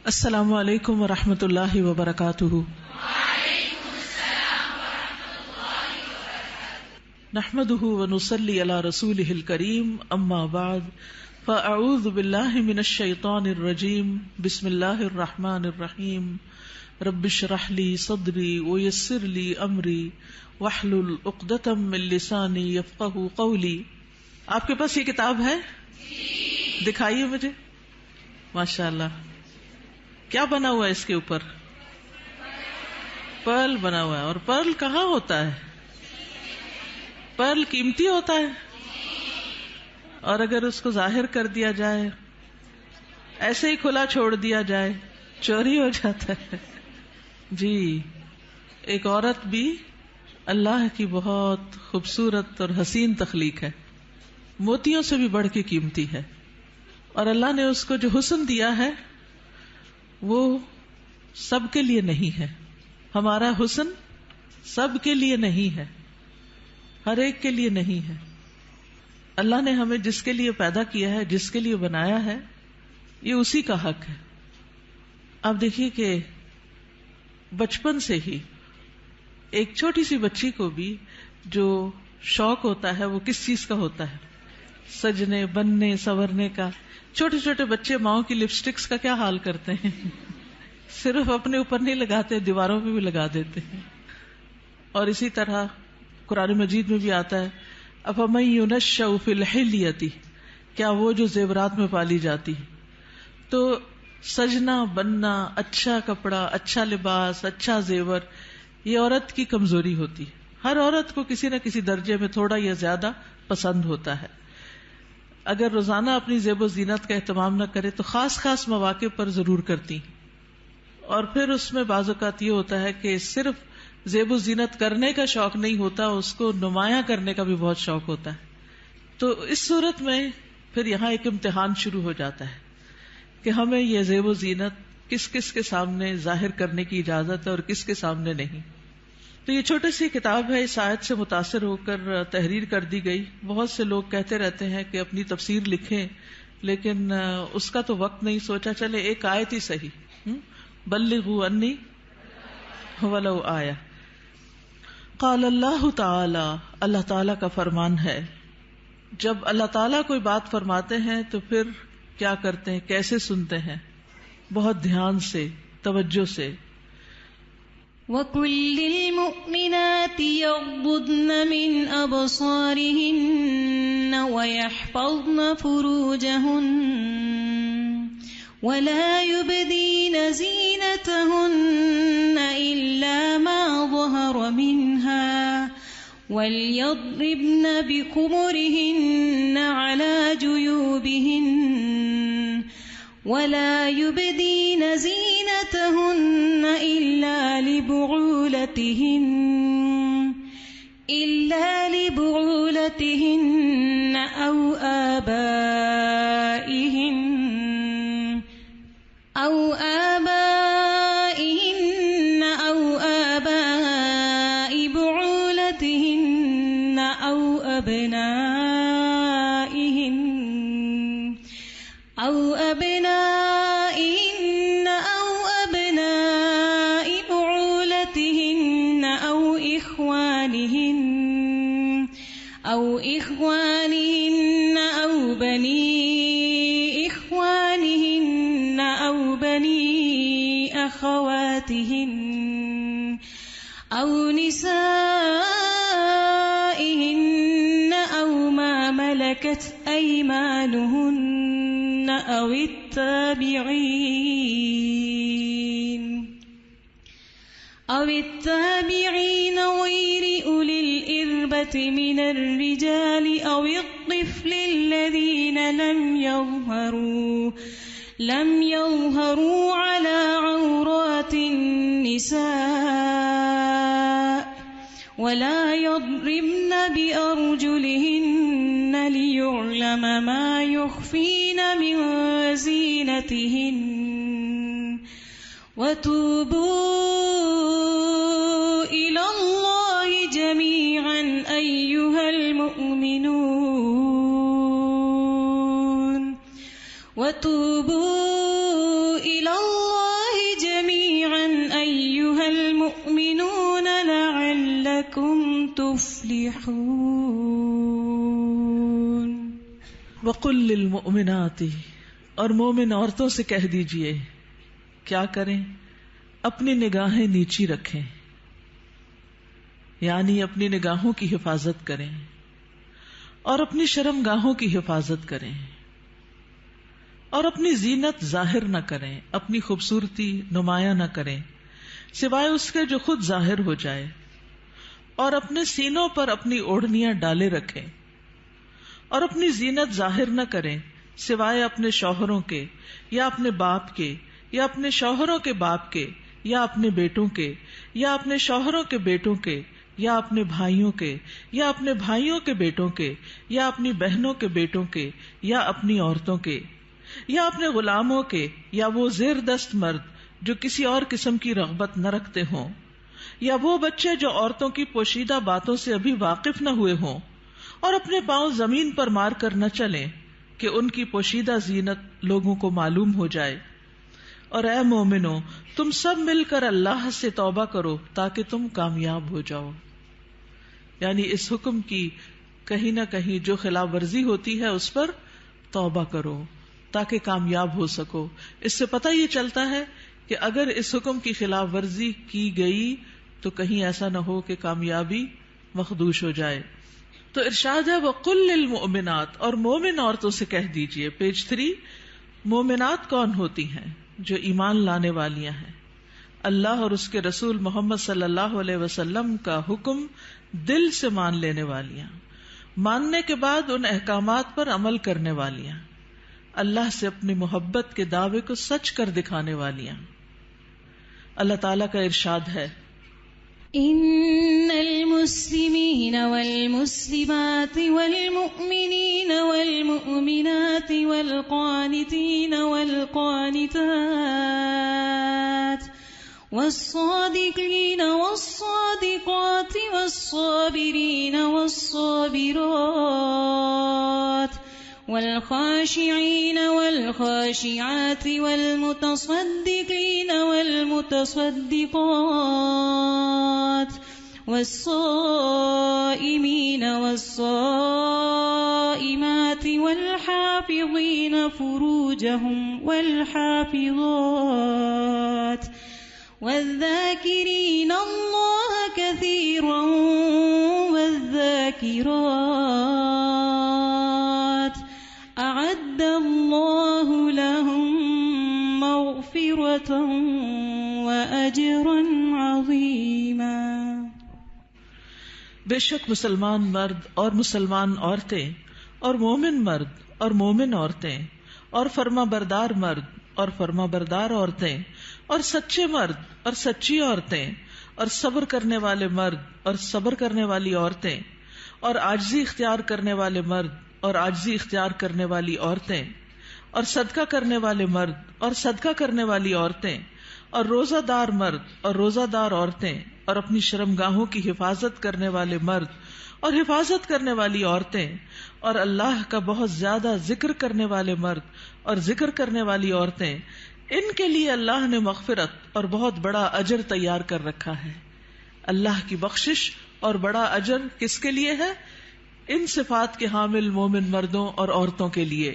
السلام علیکم ورحمۃ اللہ وبرکاتہ۔ نحمده ونصلی علی رسولہ الکریم، اما بعد فاعوذ باللہ من الشیطان الرجیم، بسم اللہ الرحمن الرحیم، رب اشرح لی صدری ویسر لی امری واحلل عقدۃ من لسانی یفقہوا قولی۔ آپ کے پاس یہ کتاب ہے؟ دکھائیے مجھے۔ ماشاء اللہ، کیا بنا ہوا ہے اس کے اوپر؟ پرل بنا ہوا ہے۔ اور پرل کہاں ہوتا ہے؟ پرل قیمتی ہوتا ہے، اور اگر اس کو ظاہر کر دیا جائے، ایسے ہی کھلا چھوڑ دیا جائے، چوری ہو جاتا ہے۔ جی، ایک عورت بھی اللہ کی بہت خوبصورت اور حسین تخلیق ہے، موتیوں سے بھی بڑھ کے قیمتی ہے، اور اللہ نے اس کو جو حسن دیا ہے وہ سب کے لیے نہیں ہے۔ ہمارا حسن سب کے لیے نہیں ہے، ہر ایک کے لیے نہیں ہے۔ اللہ نے ہمیں جس کے لیے پیدا کیا ہے، جس کے لیے بنایا ہے، یہ اسی کا حق ہے۔ اب دیکھیے کہ بچپن سے ہی ایک چھوٹی سی بچی کو بھی جو شوق ہوتا ہے وہ کس چیز کا ہوتا ہے؟ سجنے، بننے، سنورنے کا۔ چھوٹے چھوٹے بچے ماؤں کی لپسٹکس کا کیا حال کرتے ہیں، صرف اپنے اوپر نہیں لگاتے، دیواروں پہ بھی لگا دیتے ہیں۔ اور اسی طرح قرآن مجید میں بھی آتا ہے، افمن ینشأ فی الحلیۃ، کیا وہ جو زیورات میں پالی جاتی ہے۔ تو سجنا، بننا، اچھا کپڑا، اچھا لباس، اچھا زیور، یہ عورت کی کمزوری ہوتی ہے۔ ہر عورت کو کسی نہ کسی درجے میں تھوڑا یا زیادہ پسند ہوتا ہے۔ اگر روزانہ اپنی زیب و زینت کا اہتمام نہ کرے تو خاص خاص مواقع پر ضرور کرتی، اور پھر اس میں بعض اوقات یہ ہوتا ہے کہ صرف زیب و زینت کرنے کا شوق نہیں ہوتا، اس کو نمایاں کرنے کا بھی بہت شوق ہوتا ہے۔ تو اس صورت میں پھر یہاں ایک امتحان شروع ہو جاتا ہے کہ ہمیں یہ زیب و زینت کس کس کے سامنے ظاہر کرنے کی اجازت ہے اور کس کے سامنے نہیں۔ تو یہ چھوٹی سی کتاب ہے، اس آیت سے متاثر ہو کر تحریر کر دی گئی۔ بہت سے لوگ کہتے رہتے ہیں کہ اپنی تفسیر لکھیں، لیکن اس کا تو وقت نہیں، سوچا چلے ایک آیت ہی صحیح، بلغوا انی ولو آیہ۔ قال اللہ تعالی، اللہ تعالی کا فرمان ہے، جب اللہ تعالیٰ کوئی بات فرماتے ہیں تو پھر کیا کرتے ہیں، کیسے سنتے ہیں؟ بہت دھیان سے، توجہ سے۔ وَقُل لِّلْمُؤْمِنَاتِ يَغْضُضْنَ مِنْ أَبْصَارِهِنَّ وَيَحْفَظْنَ فُرُوجَهُنَّ وَلَا يُبْدِينَ زِينَتَهُنَّ إِلَّا مَا ظَهَرَ مِنْهَا وَلْيَضْرِبْنَ بِخُمُرِهِنَّ عَلَى جُيُوبِهِنَّ وَلَا يُبْدِينَ زِينَتَهُنَّ إِلَّا لِبُعُولَتِهِنَّ أَوْ آبَائِهِنَّ أَوْ آبَاءِ بُعُولَتِهِنَّ أَوْ أَبْنَائِهِنَّ أَوْ أَبْنَاءِ بُعُولَتِهِنَّ أَوْ إِخْوَانِهِنَّ أَوْ بَنِي إِخْوَانِهِنَّ أَوْ بَنِي أَخَوَاتِهِنَّ أَوْ نِسَائِهِنَّ أَوْ مَا مَلَكَتْ أَيْمَانُهُنَّ أَوِ التابعين غير أولي الإربة من الرجال أو الطفل الذين لم يظهروا على عورات النساء ولا يضربن بأرجلهن ليعلم ما يخفين من زينتهن وتوبوا إلى الله جميعا أيها المؤمنون وتوبوا إلى الله يفلحون. وقل للمؤمنات، اور مومن عورتوں سے کہہ دیجئے کیا کریں؟ اپنی نگاہیں نیچی رکھیں، یعنی اپنی نگاہوں کی حفاظت کریں اور اپنی شرم گاہوں کی حفاظت کریں اور اپنی زینت ظاہر نہ کریں، اپنی خوبصورتی نمایاں نہ کریں سوائے اس کے جو خود ظاہر ہو جائے، اور اپنے سینوں پر اپنی اوڑھنیاں ڈالے رکھیں، اور اپنی زینت ظاہر نہ کریں سوائے اپنے شوہروں کے یا اپنے باپ کے یا اپنے شوہروں کے باپ کے یا اپنے بیٹوں کے یا اپنے شوہروں کے بیٹوں کے یا اپنے بھائیوں کے یا اپنے بھائیوں کے بیٹوں کے یا اپنی بہنوں کے بیٹوں کے یا اپنی عورتوں کے یا اپنے غلاموں کے یا وہ زیر دست مرد جو کسی اور قسم کی رغبت نہ رکھتے ہوں، یا وہ بچے جو عورتوں کی پوشیدہ باتوں سے ابھی واقف نہ ہوئے ہوں اور اپنے پاؤں زمین پر مار کر نہ چلیں کہ ان کی پوشیدہ زینت لوگوں کو معلوم ہو جائے. اور اے مومنو، تم سب مل کر اللہ سے توبہ کرو تاکہ تم کامیاب ہو جاؤ. یعنی اس حکم کی کہیں نہ کہیں جو خلاف ورزی ہوتی ہے اس پر توبہ کرو تاکہ کامیاب ہو سکو. اس سے پتہ یہ چلتا ہے کہ اگر اس حکم کی خلاف ورزی کی گئی تو کہیں ایسا نہ ہو کہ کامیابی مخدوش ہو جائے. تو ارشاد ہے وَقُلْ لِلْمُؤْمِنَاتِ، اور مومن عورتوں سے کہہ دیجئے. پیج 3. مومنات کون ہوتی ہیں؟ جو ایمان لانے والیاں ہیں، اللہ اور اس کے رسول محمد صلی اللہ علیہ وسلم کا حکم دل سے مان لینے والیاں، ماننے کے بعد ان احکامات پر عمل کرنے والیاں، اللہ سے اپنی محبت کے دعوے کو سچ کر دکھانے والیاں. اللہ تعالیٰ کا ارشاد ہے ان المسلمین والمسلمات والمؤمنین والمؤمنات والقانتین والقانتات والصادقین والصادقات والصابرین والصابرات والخاشعین والخاشعات والمتصدقین والمتصدقات والصائمین والصائمات والحافظین فروجهم والحافظات والذاکرین اللہ کثیرا والذاکرات اعد اللہ لهم مغفرة واجرا عظیما. بے شک مسلمان مرد اور مسلمان عورتیں اور مومن مرد اور مومن عورتیں اور فرما بردار مرد اور فرما بردار عورتیں اور سچے مرد اور سچی عورتیں اور صبر کرنے والے مرد اور صبر کرنے والی عورتیں اور عاجزی اختیار کرنے والے مرد اور عاجزی اختیار کرنے والی عورتیں اور صدقہ کرنے والے مرد اور صدقہ کرنے والی عورتیں اور روزہ دار مرد اور روزہ دار عورتیں اور اپنی شرمگاہوں کی حفاظت کرنے والے مرد اور حفاظت کرنے والی عورتیں اور اللہ کا بہت زیادہ ذکر کرنے والے مرد اور ذکر کرنے والی عورتیں، ان کے لیے اللہ نے مغفرت اور بہت بڑا اجر تیار کر رکھا ہے. اللہ کی بخشش اور بڑا اجر کس کے لیے ہے؟ ان صفات کے حامل مومن مردوں اور عورتوں کے لیے.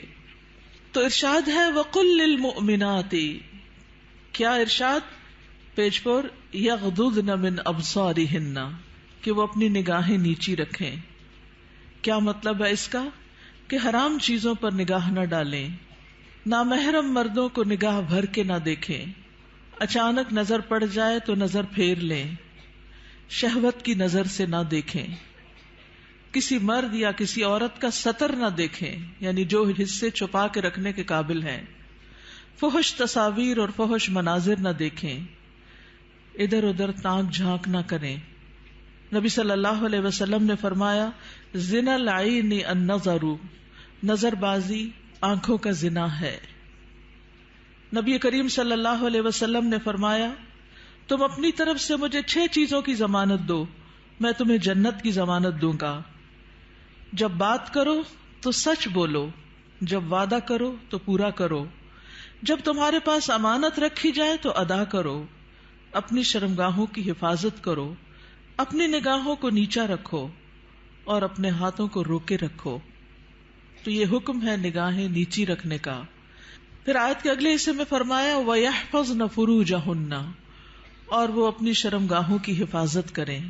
تو ارشاد ہے وَقُلْ لِلْمُؤْمِنَاتِ، کیا ارشاد؟ پیج 4 یغضضن من ابصارہن، کہ وہ اپنی نگاہیں نیچی رکھیں. کیا مطلب ہے اس کا؟ کہ حرام چیزوں پر نگاہ نہ ڈالیں، نامحرم مردوں کو نگاہ بھر کے نہ دیکھیں، اچانک نظر پڑ جائے تو نظر پھیر لیں، شہوت کی نظر سے نہ دیکھیں، کسی مرد یا کسی عورت کا سطر نہ دیکھیں، یعنی جو حصے چھپا کے رکھنے کے قابل ہیں، فحش تصاویر اور فحش مناظر نہ دیکھیں، ادھر ادھر تانک جھانک نہ کریں. نبی صلی اللہ علیہ وسلم نے فرمایا زنا العین النظر، نظر بازی آنکھوں کا زنا ہے. نبی کریم صلی اللہ علیہ وسلم نے فرمایا تم اپنی طرف سے مجھے 6 چیزوں کی ضمانت دو، میں تمہیں جنت کی ضمانت دوں گا. جب بات کرو تو سچ بولو، جب وعدہ کرو تو پورا کرو، جب تمہارے پاس امانت رکھی جائے تو ادا کرو، اپنی شرمگاہوں کی حفاظت کرو، اپنی نگاہوں کو نیچا رکھو، اور اپنے ہاتھوں کو روکے رکھو. تو یہ حکم ہے نگاہیں نیچی رکھنے کا. پھر آیت کے اگلے حصے میں فرمایا وَيَحْفَظْنَ فُرُوجَهُنَّ، اور وہ اپنی شرمگاہوں کی حفاظت کریں،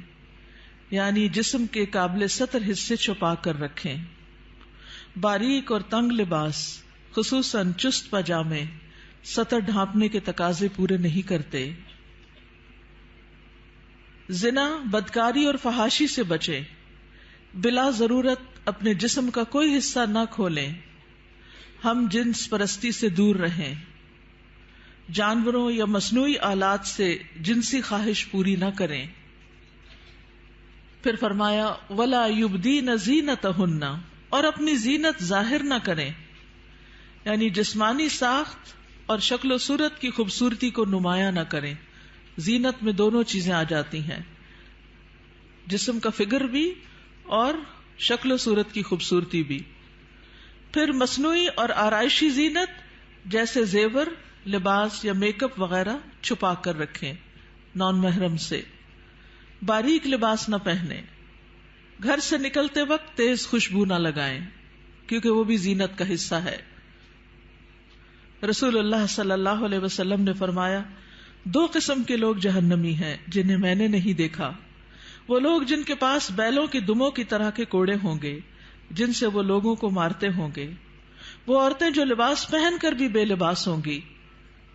یعنی جسم کے قابل ستر حصے چھپا کر رکھیں. باریک اور تنگ لباس خصوصاً چست پاجامے سطر ڈھانپنے کے تقاضے پورے نہیں کرتے. زنا، بدکاری اور فحاشی سے بچیں. بلا ضرورت اپنے جسم کا کوئی حصہ نہ کھولیں. ہم جنس پرستی سے دور رہیں. جانوروں یا مصنوعی آلات سے جنسی خواہش پوری نہ کریں. پھر فرمایا وَلَا يُبْدِينَ زِينَتَهُنَّ، اور اپنی زینت ظاہر نہ کریں، یعنی جسمانی ساخت اور شکل و صورت کی خوبصورتی کو نمایاں نہ کریں. زینت میں دونوں چیزیں آ جاتی ہیں، جسم کا فگر بھی اور شکل و صورت کی خوبصورتی بھی. پھر مصنوعی اور آرائشی زینت جیسے زیور، لباس یا میک اپ وغیرہ چھپا کر رکھیں نان محرم سے. باریک لباس نہ پہنیں. گھر سے نکلتے وقت تیز خوشبو نہ لگائیں کیونکہ وہ بھی زینت کا حصہ ہے. رسول اللہ صلی اللہ علیہ وسلم نے فرمایا 2 قسم کے لوگ جہنمی ہیں جنہیں میں نے نہیں دیکھا. وہ لوگ جن کے پاس بیلوں کی دموں کی طرح کے کوڑے ہوں گے جن سے وہ لوگوں کو مارتے ہوں گے. وہ عورتیں جو لباس پہن کر بھی بے لباس ہوں گی،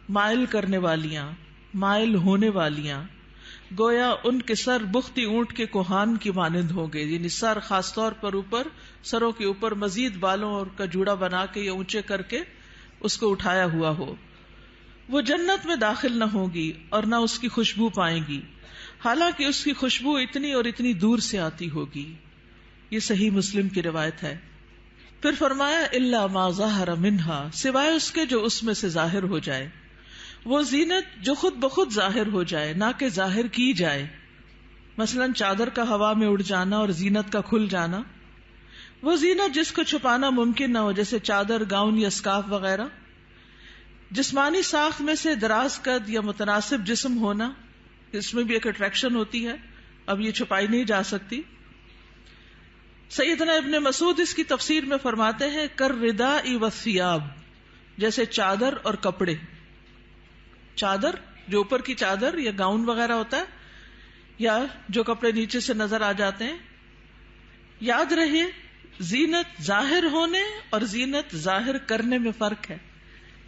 مائل کرنے والیاں، مائل ہونے والیاں، گویا ان کے سر بختی اونٹ کے کوہان کی مانند ہوں گے، یعنی سر خاص طور پر اوپر، سروں کے اوپر مزید بالوں اور کا جوڑا بنا کے یا اونچے کر کے اس کو اٹھایا ہوا ہو. وہ جنت میں داخل نہ ہوگی اور نہ اس کی خوشبو پائیں گی، حالانکہ اس کی خوشبو اتنی اور اتنی دور سے آتی ہوگی. یہ صحیح مسلم کی روایت ہے. پھر فرمایا الا ما ظہر منہا، سوائے اس کے جو اس میں سے ظاہر ہو جائے. وہ زینت جو خود بخود ظاہر ہو جائے، نہ کہ ظاہر کی جائے. مثلا چادر کا ہوا میں اڑ جانا اور زینت کا کھل جانا. وہ زینت جس کو چھپانا ممکن نہ ہو، جیسے چادر، گاؤن یا سکارف وغیرہ. جسمانی ساخت میں سے دراز قد یا متناسب جسم ہونا، اس میں بھی ایک اٹریکشن ہوتی ہے، اب یہ چھپائی نہیں جا سکتی. سیدنا ابن مسعود اس کی تفسیر میں فرماتے ہیں کالرداء والثیاب، جیسے چادر اور کپڑے. چادر جو اوپر کی چادر یا گاؤن وغیرہ ہوتا ہے، یا جو کپڑے نیچے سے نظر آ جاتے ہیں. یاد رہے زینت ظاہر ہونے اور زینت ظاہر کرنے میں فرق ہے.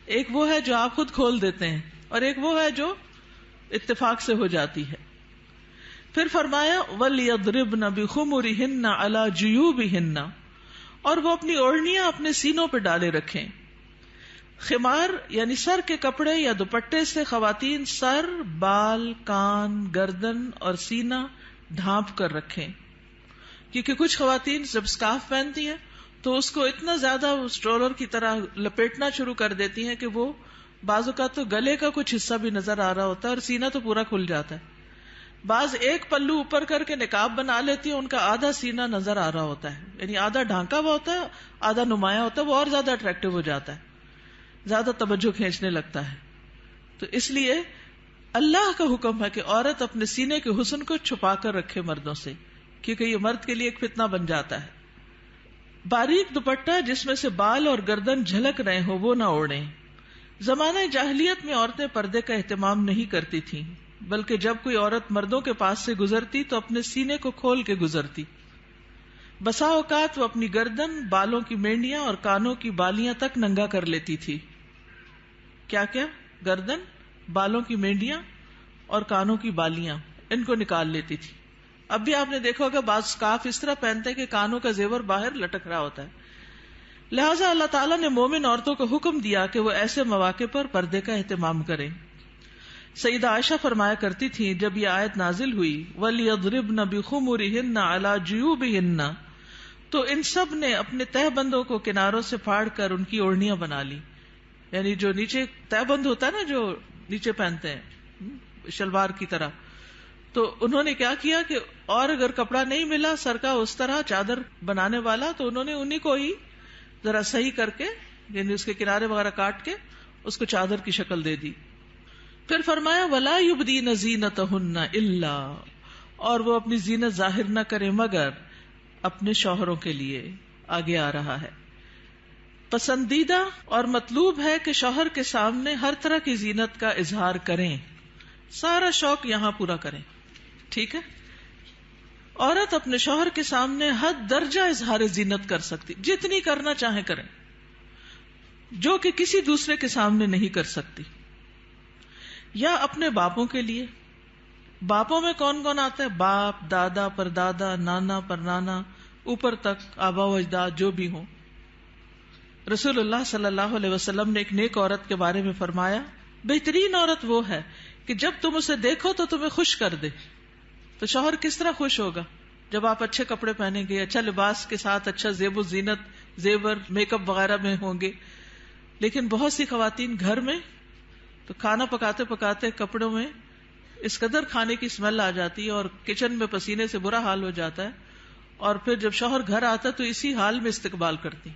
ایک وہ ہے جو آپ خود کھول دیتے ہیں اور ایک وہ ہے جو اتفاق سے ہو جاتی ہے. پھر فرمایا وَلْيَضْرِبْنَ بِخُمُرِهِنَّ عَلَى جُيُوبِهِنَّ، اور وہ اپنی اوڑھنیاں اپنے سینوں پہ ڈالے رکھیں. خمار یعنی سر کے کپڑے یا دوپٹے سے خواتین سر، بال، کان، گردن اور سینہ ڈھانپ کر رکھیں، کیونکہ کچھ خواتین جب سکارف پہنتی ہیں تو اس کو اتنا زیادہ اسٹرولر کی طرح لپیٹنا شروع کر دیتی ہیں کہ وہ بعض اوقات تو گلے کا کچھ حصہ بھی نظر آ رہا ہوتا ہے اور سینہ تو پورا کھل جاتا ہے. بعض ایک پلو اوپر کر کے نقاب بنا لیتی ہیں، ان کا آدھا سینہ نظر آ رہا ہوتا ہے، یعنی آدھا ڈھانکا ہوا ہوتا ہے، آدھا نمایاں ہوتا ہے، وہ اور زیادہ اٹریکٹیو ہو جاتا ہے، زیادہ توجہ کھینچنے لگتا ہے. تو اس لیے اللہ کا حکم ہے کہ عورت اپنے سینے کے حسن کو چھپا کر رکھے مردوں سے، کیونکہ یہ مرد کے لیے ایک فتنہ بن جاتا ہے. باریک دوپٹہ جس میں سے بال اور گردن جھلک رہے ہو وہ نہ اوڑھیں. زمانہ جاہلیت میں عورتیں پردے کا اہتمام نہیں کرتی تھیں، بلکہ جب کوئی عورت مردوں کے پاس سے گزرتی تو اپنے سینے کو کھول کے گزرتی. بسا اوقات وہ اپنی گردن، بالوں کی مینڈیاں اور کانوں کی بالیاں تک ننگا کر لیتی تھی. کیا کیا؟ گردن، بالوں کی مینڈیاں اور کانوں کی بالیاں، ان کو نکال لیتی تھی. اب بھی آپ نے دیکھا ہوگا بعض سکارف اس طرح پہنتے ہیں کہ کانوں کا زیور باہر لٹک رہا ہوتا ہے. لہٰذا اللہ تعالیٰ نے مومن عورتوں کو حکم دیا کہ وہ ایسے مواقع پر پردے کا اہتمام کریں. سیدہ عائشہ فرمایا کرتی تھی جب یہ آیت نازل ہوئی وَلْيَضْرِبْنَ بِخُمُرِهِنَّ عَلَى جُيُوبِهِنَّ، تو ان سب نے اپنے تہ بندوں کو کناروں سے پھاڑ کر ان کی اوڑھنیاں بنا لی. یعنی جو نیچے تہ بند ہوتا ہے نا، جو نیچے پہنتے ہیں شلوار کی طرح، تو انہوں نے کیا کیا کہ اور اگر کپڑا نہیں ملا سر کا اس طرح چادر بنانے والا تو انہوں نے انہی کو ہی ذرا صحیح کر کے، یعنی اس کے کنارے وغیرہ کاٹ کے اس کو چادر کی شکل دے دی. پھر فرمایا وَلَا يُبْدِينَ زِينَتَهُنَّ إِلَّا، اور وہ اپنی زینت ظاہر نہ کرے مگر اپنے شوہروں کے لیے آگے آ رہا ہے. پسندیدہ اور مطلوب ہے کہ شوہر کے سامنے ہر طرح کی زینت کا اظہار کریں، سارا شوق یہاں پورا کریں. ٹھیک ہے. عورت اپنے شوہر کے سامنے حد درجہ اظہار زینت کر سکتی، جتنی کرنا چاہے کریں، جو کہ کسی دوسرے کے سامنے نہیں کر سکتی. یا اپنے باپوں کے لیے. باپوں میں کون کون آتا ہے؟ باپ، دادا، پردادا، نانا، پرنانا، اوپر تک آبا و اجداد جو بھی ہوں. رسول اللہ صلی اللہ علیہ وسلم نے ایک نیک عورت کے بارے میں فرمایا، بہترین عورت وہ ہے کہ جب تم اسے دیکھو تو تمہیں خوش کر دے. تو شوہر کس طرح خوش ہوگا جب آپ اچھے کپڑے پہنیں گے، اچھا لباس کے ساتھ اچھا زیب و زینت، زیور، میک اپ وغیرہ میں ہوں گے. لیکن بہت سی خواتین گھر میں تو کھانا پکاتے پکاتے کپڑوں میں اس قدر کھانے کی اسمیل آ جاتی ہے اور کچن میں پسینے سے برا حال ہو جاتا ہے، اور پھر جب شوہر گھر آتا ہے تو اسی حال میں استقبال کرتی.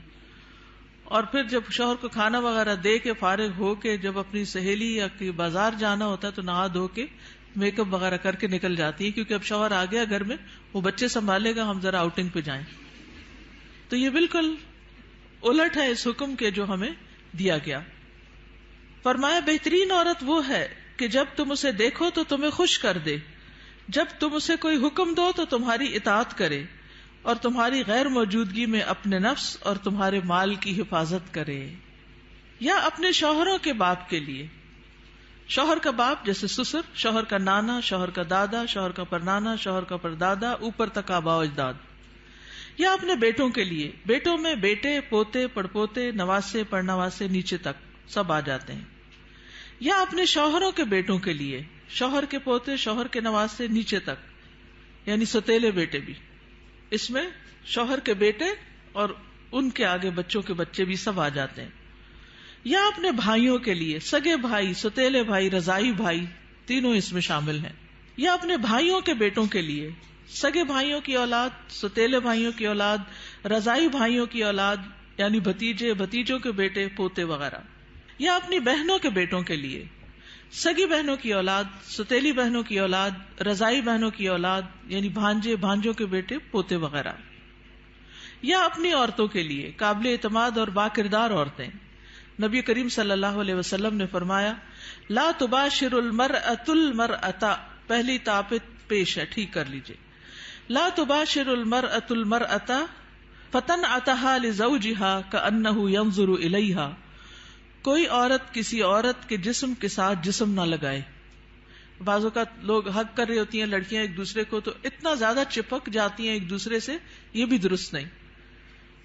اور پھر جب شوہر کو کھانا وغیرہ دے کے فارغ ہو کے جب اپنی سہیلی یا بازار جانا ہوتا ہے تو نہا دھو کے میک اپ وغیرہ کر کے نکل جاتی ہے، کیونکہ اب شوہر آ گیا گھر میں، وہ بچے سنبھالے گا، ہم ذرا آؤٹنگ پہ جائیں. تو یہ بالکل الٹ ہے اس حکم کے جو ہمیں دیا گیا. فرمایا بہترین عورت وہ ہے کہ جب تم اسے دیکھو تو تمہیں خوش کر دے، جب تم اسے کوئی حکم دو تو تمہاری اطاعت کرے، اور تمہاری غیر موجودگی میں اپنے نفس اور تمہارے مال کی حفاظت کرے. یا اپنے شوہروں کے باپ کے لیے. شوہر کا باپ جیسے سسر، شوہر کا نانا، شوہر کا دادا، شوہر کا پرنانا، شوہر کا پردادا، اوپر تک آبا و اجداد. یا اپنے بیٹوں کے لیے. بیٹوں میں بیٹے، پوتے، پڑپوتے، نواسے، پڑنواسے، نیچے تک سب آ جاتے ہیں. یا اپنے شوہروں کے بیٹوں کے لیے. شوہر کے پوتے، شوہر کے نواسے، نیچے تک، یعنی ستیلے بیٹے بھی. اس میں شوہر کے بیٹے اور ان کے آگے بچوں کے بچے بھی سب آ جاتے ہیں. یا اپنے بھائیوں کے لیے. سگے بھائی، ستیلے بھائی، رضائی بھائی، تینوں اس میں شامل ہیں. یا اپنے بھائیوں کے بیٹوں کے لیے. سگے بھائیوں کی اولاد، ستیلے بھائیوں کی اولاد، رضائی بھائیوں کی اولاد، یعنی بھتیجے، بھتیجوں کے بیٹے، پوتے وغیرہ. یا اپنی بہنوں کے بیٹوں کے لیے. سگی بہنوں کی اولاد، ستیلی بہنوں کی اولاد، رضائی بہنوں کی اولاد، یعنی بھانجے، بھانجوں کے بیٹے، پوتے وغیرہ. یا اپنی عورتوں کے لیے. قابل اعتماد اور باکردار عورتیں. نبی کریم صلی اللہ علیہ وسلم نے فرمایا، لا تباشر المرأة المرأة، پہلی طاقت پیش ہے، ٹھیک کر لیجئے. لا تباشر المرأة المرأة فتنعتها لزوجها كأنه ينظر إليها، کوئی عورت کسی عورت کے جسم کے ساتھ جسم نہ لگائے. بعض اوقات لوگ حق کر رہی ہوتی ہیں لڑکیاں ایک دوسرے کو، تو اتنا زیادہ چپک جاتی ہیں ایک دوسرے سے، یہ بھی درست نہیں.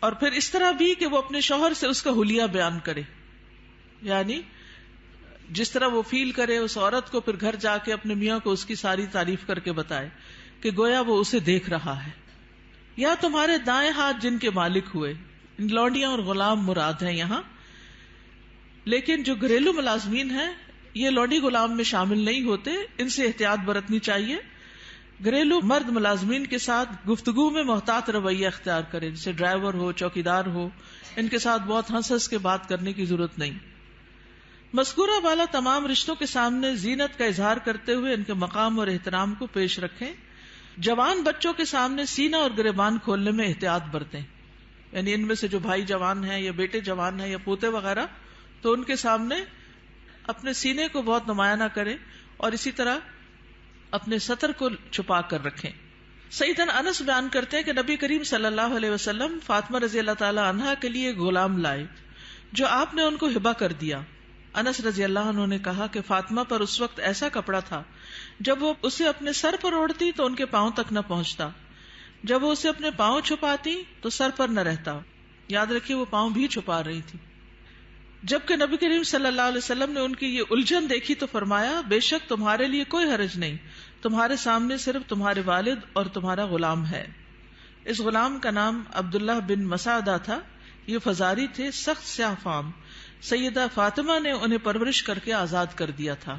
اور پھر اس طرح بھی کہ وہ اپنے شوہر سے اس کا حلیہ بیان کرے، یعنی جس طرح وہ فیل کرے اس عورت کو، پھر گھر جا کے اپنے میاں کو اس کی ساری تعریف کر کے بتائے کہ گویا وہ اسے دیکھ رہا ہے. یا تمہارے دائیں ہاتھ جن کے مالک ہوئے. لونڈیاں اور غلام مراد ہیں یہاں، لیکن جو گھریلو ملازمین ہیں یہ لونڈی غلام میں شامل نہیں ہوتے، ان سے احتیاط برتنی چاہیے. گھریلو مرد ملازمین کے ساتھ گفتگو میں محتاط رویہ اختیار کریں، جیسے ڈرائیور ہو، چوکیدار ہو، ان کے ساتھ بہت ہنس ہنس کے بات کرنے کی ضرورت نہیں. مذکورہ بالا تمام رشتوں کے سامنے زینت کا اظہار کرتے ہوئے ان کے مقام اور احترام کو پیش رکھیں. جوان بچوں کے سامنے سینہ اور گریبان کھولنے میں احتیاط برتیں، یعنی ان میں سے جو بھائی جوان ہیں یا بیٹے جوان ہیں یا پوتے وغیرہ، تو ان کے سامنے اپنے سینے کو بہت نمایاں نہ کریں، اور اسی طرح اپنے سطر کو چھپا کر رکھیں. سیدنا انس بیان کرتے ہیں کہ نبی کریم صلی اللہ علیہ وسلم فاطمہ رضی اللہ تعالی عنہا کے لیے غلام لائے جو آپ نے ان کو ہبہ کر دیا. انس رضی اللہ عنہ نے کہا کہ فاطمہ پر اس وقت ایسا کپڑا تھا جب وہ اسے اپنے سر پر اوڑھتی تو ان کے پاؤں تک نہ پہنچتا، جب وہ اسے اپنے پاؤں چھپاتی تو سر پر نہ رہتا. یاد رکھیے وہ پاؤں بھی چھپا رہی تھی. جبکہ نبی کریم صلی اللہ علیہ وسلم نے ان کی یہ الجھن دیکھی تو فرمایا، بے شک تمہارے لیے کوئی حرج نہیں، تمہارے سامنے صرف تمہارے والد اور تمہارا غلام ہے. اس غلام کا نام عبداللہ بن مسعدہ تھا. یہ فزاری تھے، سخت سیاہ فام. سیدہ فاطمہ نے انہیں پرورش کر کے آزاد کر دیا تھا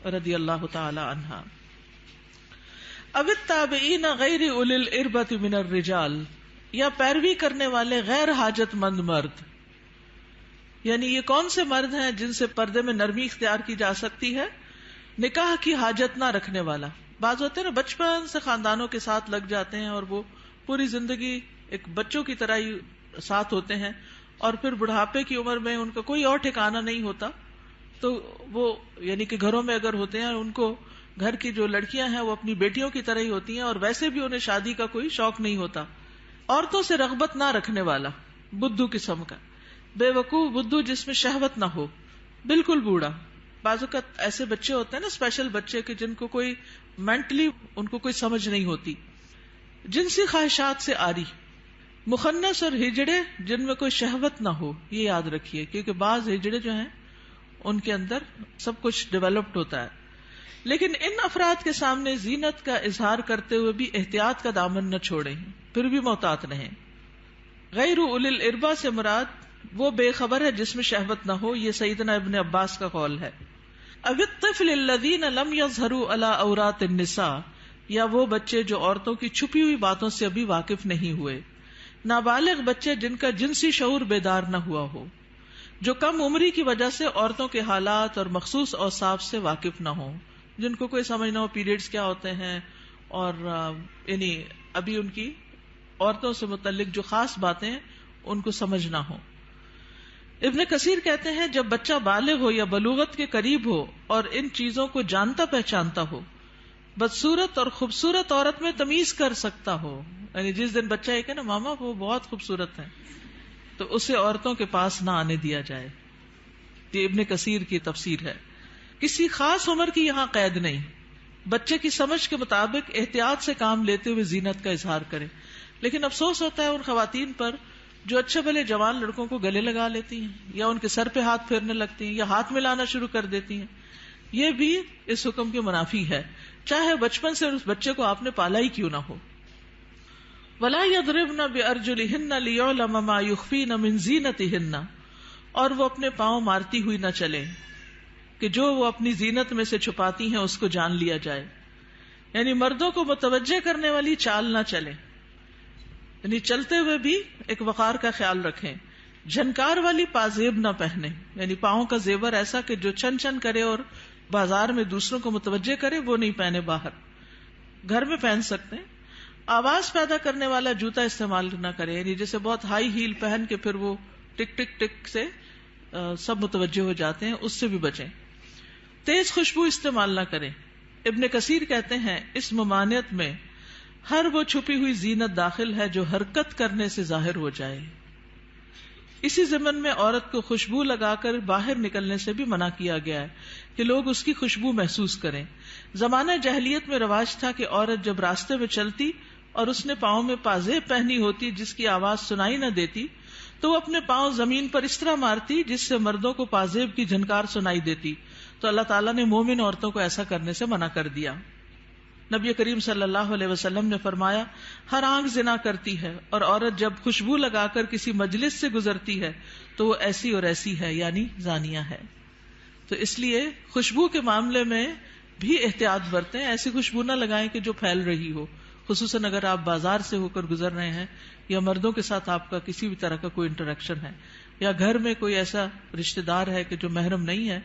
رضی اللہ تعالی عنہا. اب التابعین غیر اولی الاربۃ من الرجال، یا پیروی کرنے والے غیر حاجت مند مرد، یعنی یہ کون سے مرد ہیں جن سے پردے میں نرمی اختیار کی جا سکتی ہے؟ نکاح کی حاجت نہ رکھنے والا. بعض ہوتے ہیں نا بچپن سے خاندانوں کے ساتھ لگ جاتے ہیں اور وہ پوری زندگی ایک بچوں کی طرح ہی ساتھ ہوتے ہیں، اور پھر بڑھاپے کی عمر میں ان کا کوئی اور ٹھکانہ نہیں ہوتا، تو وہ یعنی کہ گھروں میں اگر ہوتے ہیں ان کو گھر کی جو لڑکیاں ہیں وہ اپنی بیٹیوں کی طرح ہی ہوتی ہیں، اور ویسے بھی انہیں شادی کا کوئی شوق نہیں ہوتا، عورتوں سے رغبت نہ رکھنے والا بدھو قسم کا، بے وقوف بدھو جس میں شہوت نہ ہو، بالکل بوڑھا. بعض اوقات ایسے بچے ہوتے ہیں نا اسپیشل بچے کہ جن کو کوئی مینٹلی ان کو کوئی سمجھ نہیں ہوتی، جنسی خواہشات سے آری، مخنث اور ہجڑے جن میں کوئی شہوت نہ ہو. یہ یاد رکھیے کیونکہ بعض ہجڑے جو ہیں ان کے اندر سب کچھ ڈیولپڈ ہوتا ہے. لیکن ان افراد کے سامنے زینت کا اظہار کرتے ہوئے بھی احتیاط کا دامن نہ چھوڑیں، پھر بھی محتاط رہیں. غیر اولی الاربا سے مراد وہ بے خبر ہے جس میں شہوت نہ ہو، یہ سیدنا ابن عباس کا قول ہے. او الطفل الذین لم یظہروا علی عورات النساء، یا وہ بچے جو عورتوں کی چھپی ہوئی باتوں سے ابھی واقف نہیں ہوئے. نابالغ بچے جن کا جنسی شعور بیدار نہ ہوا ہو، جو کم عمری کی وجہ سے عورتوں کے حالات اور مخصوص اوصاف سے واقف نہ ہوں، جن کو کوئی سمجھ نہ ہو پیریڈز کیا ہوتے ہیں، اور یعنی ابھی ان کی عورتوں سے متعلق جو خاص باتیں ہیں ان کو سمجھ نہ ہو. ابن کثیر کہتے ہیں جب بچہ بالغ ہو یا بلوغت کے قریب ہو اور ان چیزوں کو جانتا پہچانتا ہو، بدصورت اور خوبصورت عورت میں تمیز کر سکتا ہو، یعنی جس دن بچہ یہ کہ نا ماما وہ بہت خوبصورت ہے، تو اسے عورتوں کے پاس نہ آنے دیا جائے. یہ ابن کثیر کی تفسیر ہے. کسی خاص عمر کی یہاں قید نہیں، بچے کی سمجھ کے مطابق احتیاط سے کام لیتے ہوئے زینت کا اظہار کرے. لیکن افسوس ہوتا ہے ان خواتین پر جو اچھے بھلے جوان لڑکوں کو گلے لگا لیتی ہیں، یا ان کے سر پہ ہاتھ پھیرنے لگتی ہیں، یا ہاتھ ملانا شروع کر دیتی ہیں. یہ بھی اس حکم کے منافی ہے، چاہے بچپن سے اس بچے کو آپ نے پالا ہی کیوں نہ ہو. وَلَا يَضْرِبْنَ بِأَرْجُلِهِنَّ لِيُعْلَمَ مَا يُخْفِينَ مِنْ زِينَتِهِنَّ، اور وہ اپنے پاؤں مارتی ہوئی نہ چلیں کہ جو وہ اپنی زینت میں سے چھپاتی ہیں اس کو جان لیا جائے. یعنی مردوں کو متوجہ کرنے والی چال نہ چلیں، یعنی چلتے ہوئے بھی ایک وقار کا خیال رکھیں. جھنکار والی پازیب نہ پہنے، یعنی پاؤں کا زیور ایسا کہ جو چھن چھن کرے اور بازار میں دوسروں کو متوجہ کرے، وہ نہیں پہنے. باہر گھر میں پہن سکتے ہیں. آواز پیدا کرنے والا جوتا استعمال نہ کرے، یعنی جیسے بہت ہائی ہیل پہن کے پھر وہ ٹک ٹک ٹک سے سب متوجہ ہو جاتے ہیں، اس سے بھی بچیں. تیز خوشبو استعمال نہ کریں. ابن کثیر کہتے ہیں اس ممانعت میں ہر وہ چھپی ہوئی زینت داخل ہے جو حرکت کرنے سے ظاہر ہو جائے. اسی ضمن میں عورت کو خوشبو لگا کر باہر نکلنے سے بھی منع کیا گیا ہے کہ لوگ اس کی خوشبو محسوس کریں. زمانہ جاہلیت میں رواج تھا کہ عورت جب راستے میں چلتی اور اس نے پاؤں میں پازیب پہنی ہوتی جس کی آواز سنائی نہ دیتی، تو وہ اپنے پاؤں زمین پر اس طرح مارتی جس سے مردوں کو پازیب کی جھنکار سنائی دیتی. تو اللہ تعالیٰ نے مومن عورتوں کو ایسا کرنے سے منع کر دیا. نبی کریم صلی اللہ علیہ وسلم نے فرمایا ہر آنکھ زنا کرتی ہے، اور عورت جب خوشبو لگا کر کسی مجلس سے گزرتی ہے تو وہ ایسی اور ایسی ہے، یعنی زانیہ ہے. تو اس لیے خوشبو کے معاملے میں بھی احتیاط برتیں. ایسی خوشبو نہ لگائیں کہ جو پھیل رہی ہو، خصوصاً اگر آپ بازار سے ہو کر گزر رہے ہیں یا مردوں کے ساتھ آپ کا کسی بھی طرح کا کوئی انٹریکشن ہے، یا گھر میں کوئی ایسا رشتہ دار ہے کہ جو محرم نہیں ہے.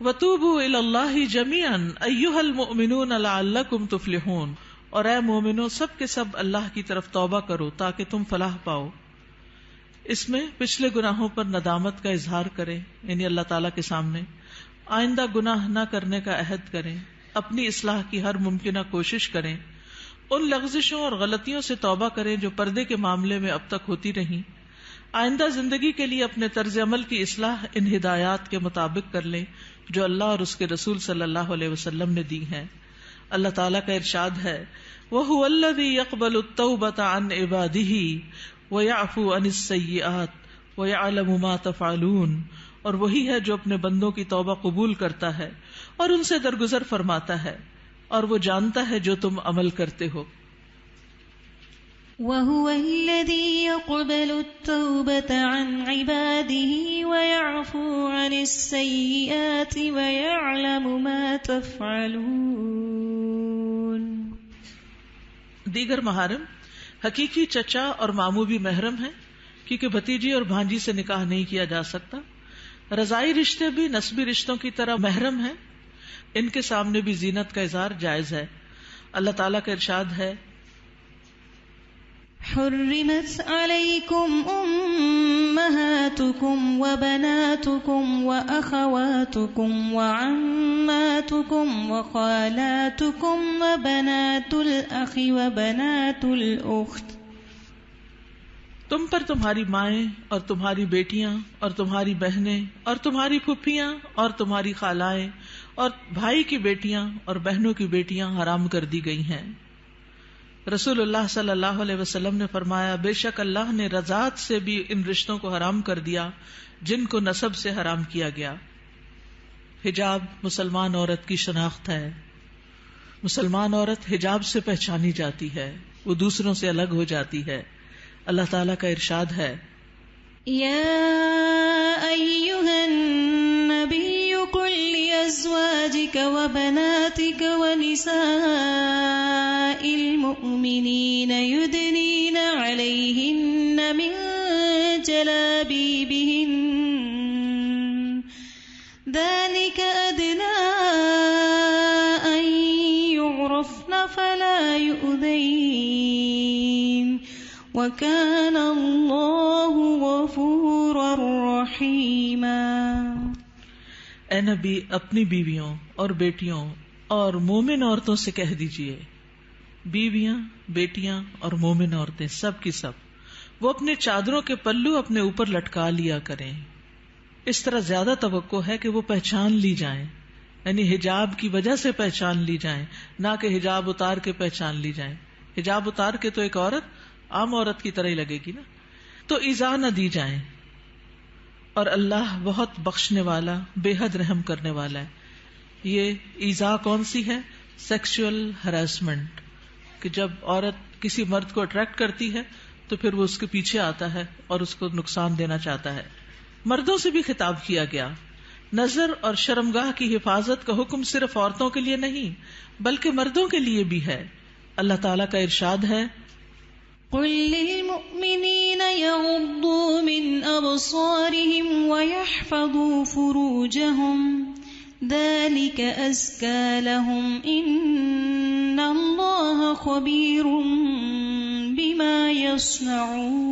وَتُوبُوا إِلَى اللَّهِ جَمِيعًا أَيُّهَا الْمُؤْمِنُونَ لَعَلَّكُمْ تُفْلِحُونَ، اور اے مومنو سب کے سب اللہ کی طرف توبہ کرو تاکہ تم فلاح پاؤ. اس میں پچھلے گناہوں پر ندامت کا اظہار کریں، یعنی اللہ تعالیٰ کے سامنے آئندہ گناہ نہ کرنے کا عہد کریں، اپنی اصلاح کی ہر ممکنہ کوشش کریں، ان لغزشوں اور غلطیوں سے توبہ کریں جو پردے کے معاملے میں اب تک ہوتی رہیں. آئندہ زندگی کے لیے اپنے طرز عمل کی اصلاح ان ہدایات کے مطابق کر لیں جو اللہ اور اس کے رسول صلی اللہ علیہ وسلم نے دی ہیں. اللہ تعالیٰ کا ارشاد ہے وَهُوَ الَّذِي يَقْبَلُ التَّوْبَةَ عَنْ عِبَادِهِ وَيَعْفُو عَنِ السَّيِّئَاتِ وَيَعْلَمُ مَا تَفْعَلُونَ، اور وہی ہے جو اپنے بندوں کی توبہ قبول کرتا ہے اور ان سے درگزر فرماتا ہے، اور وہ جانتا ہے جو تم عمل کرتے ہو. وَهُوَ الَّذِي يَقْبَلُ التَّوْبَةَ عَنْ عِبَادِهِ وَيَعْفُو عَنِ السَّيِّئَاتِ وَيَعْلَمُ مَا تَفْعَلُونَ. دیگر محارم حقیقی چچا اور ماموں بھی محرم ہیں، کیونکہ بھتیجی اور بھانجی سے نکاح نہیں کیا جا سکتا. رضائی رشتے بھی نسبی رشتوں کی طرح محرم ہیں، ان کے سامنے بھی زینت کا اظہار جائز ہے. اللہ تعالیٰ کا ارشاد ہے حرمت عليكم أمهاتكم وبناتكم وأخواتكم وعماتكم وخالاتكم وبنات الأخ وبنات الأخت. تم پر تمہاری مائیں اور تمہاری بیٹیاں اور تمہاری بہنیں اور تمہاری پھپھیاں اور تمہاری خالائیں اور بھائی کی بیٹیاں اور بہنوں کی بیٹیاں حرام کر دی گئی ہیں. رسول اللہ صلی اللہ علیہ وسلم نے فرمایا، بے شک اللہ نے رضاعت سے بھی ان رشتوں کو حرام کر دیا جن کو نسب سے حرام کیا گیا. حجاب مسلمان عورت کی شناخت ہے. مسلمان عورت حجاب سے پہچانی جاتی ہے، وہ دوسروں سے الگ ہو جاتی ہے. اللہ تعالیٰ کا ارشاد ہے، یا ایھا النبی قل لأزواجک وبناتک ونساء المؤمنین یدنین علیہن من جلابیبہن ذلک ادنی ان یعرفن فلا یؤذین وَكَانَ اللَّهُ غَفُورًا رَحِيمًا. اے نبی اپنی بیویوں اور بیٹیوں اور مومن عورتوں سے کہہ دیجئے، بیویاں، بیٹیاں اور مومن عورتیں سب کی سب وہ اپنے چادروں کے پلو اپنے اوپر لٹکا لیا کریں. اس طرح زیادہ توقع ہے کہ وہ پہچان لی جائیں، یعنی حجاب کی وجہ سے پہچان لی جائیں، نہ کہ حجاب اتار کے پہچان لی جائیں. حجاب اتار کے تو ایک عورت عام عورت کی طرح ہی لگے گی نا. تو ایذا نہ دی جائیں. اور اللہ بہت بخشنے والا، بے حد رحم کرنے والا ہے. یہ ایذا کون سی ہے؟ سیکسول ہراسمنٹ، کہ جب عورت کسی مرد کو اٹریکٹ کرتی ہے تو پھر وہ اس کے پیچھے آتا ہے اور اس کو نقصان دینا چاہتا ہے. مردوں سے بھی خطاب کیا گیا. نظر اور شرمگاہ کی حفاظت کا حکم صرف عورتوں کے لیے نہیں بلکہ مردوں کے لیے بھی ہے. اللہ تعالیٰ کا ارشاد ہے، قل للمؤمنین یغضوا من ابصارهم ویحفظوا فروجهم ذلك ازکی لهم ان اللہ خبیر بما یصنعون.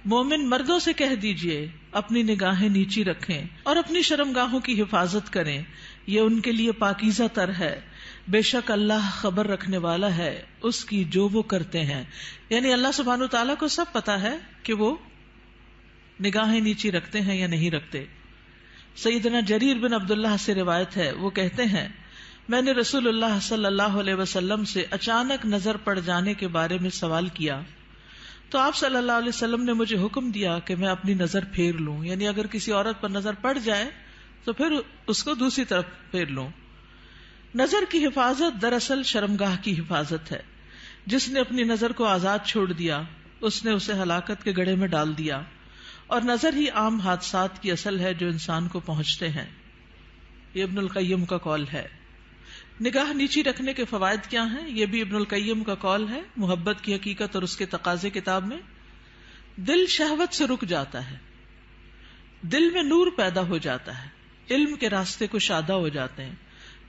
مومن مردوں سے کہہ دیجئے اپنی نگاہیں نیچی رکھیں اور اپنی شرمگاہوں کی حفاظت کریں، یہ ان کے لیے پاکیزہ تر ہے. بے شک اللہ خبر رکھنے والا ہے اس کی جو وہ کرتے ہیں. یعنی اللہ سبحانہ وتعالیٰ کو سب پتا ہے کہ وہ نگاہیں نیچی رکھتے ہیں یا نہیں رکھتے. سیدنا جریر بن عبداللہ سے روایت ہے، وہ کہتے ہیں، میں نے رسول اللہ صلی اللہ علیہ وسلم سے اچانک نظر پڑ جانے کے بارے میں سوال کیا تو آپ صلی اللہ علیہ وسلم نے مجھے حکم دیا کہ میں اپنی نظر پھیر لوں. یعنی اگر کسی عورت پر نظر پڑ جائے تو پھر اس کو دوسری طرف پھیر لوں. نظر کی حفاظت دراصل شرمگاہ کی حفاظت ہے. جس نے اپنی نظر کو آزاد چھوڑ دیا اس نے اسے ہلاکت کے گڑھے میں ڈال دیا، اور نظر ہی عام حادثات کی اصل ہے جو انسان کو پہنچتے ہیں. یہ ابن القیم کا قول ہے. نگاہ نیچی رکھنے کے فوائد کیا ہیں؟ یہ بھی ابن القیم کا قول ہے. محبت کی حقیقت اور اس کے تقاضے کتاب میں، دل شہوت سے رک جاتا ہے، دل میں نور پیدا ہو جاتا ہے، علم کے راستے کو شادہ ہو جاتے ہیں،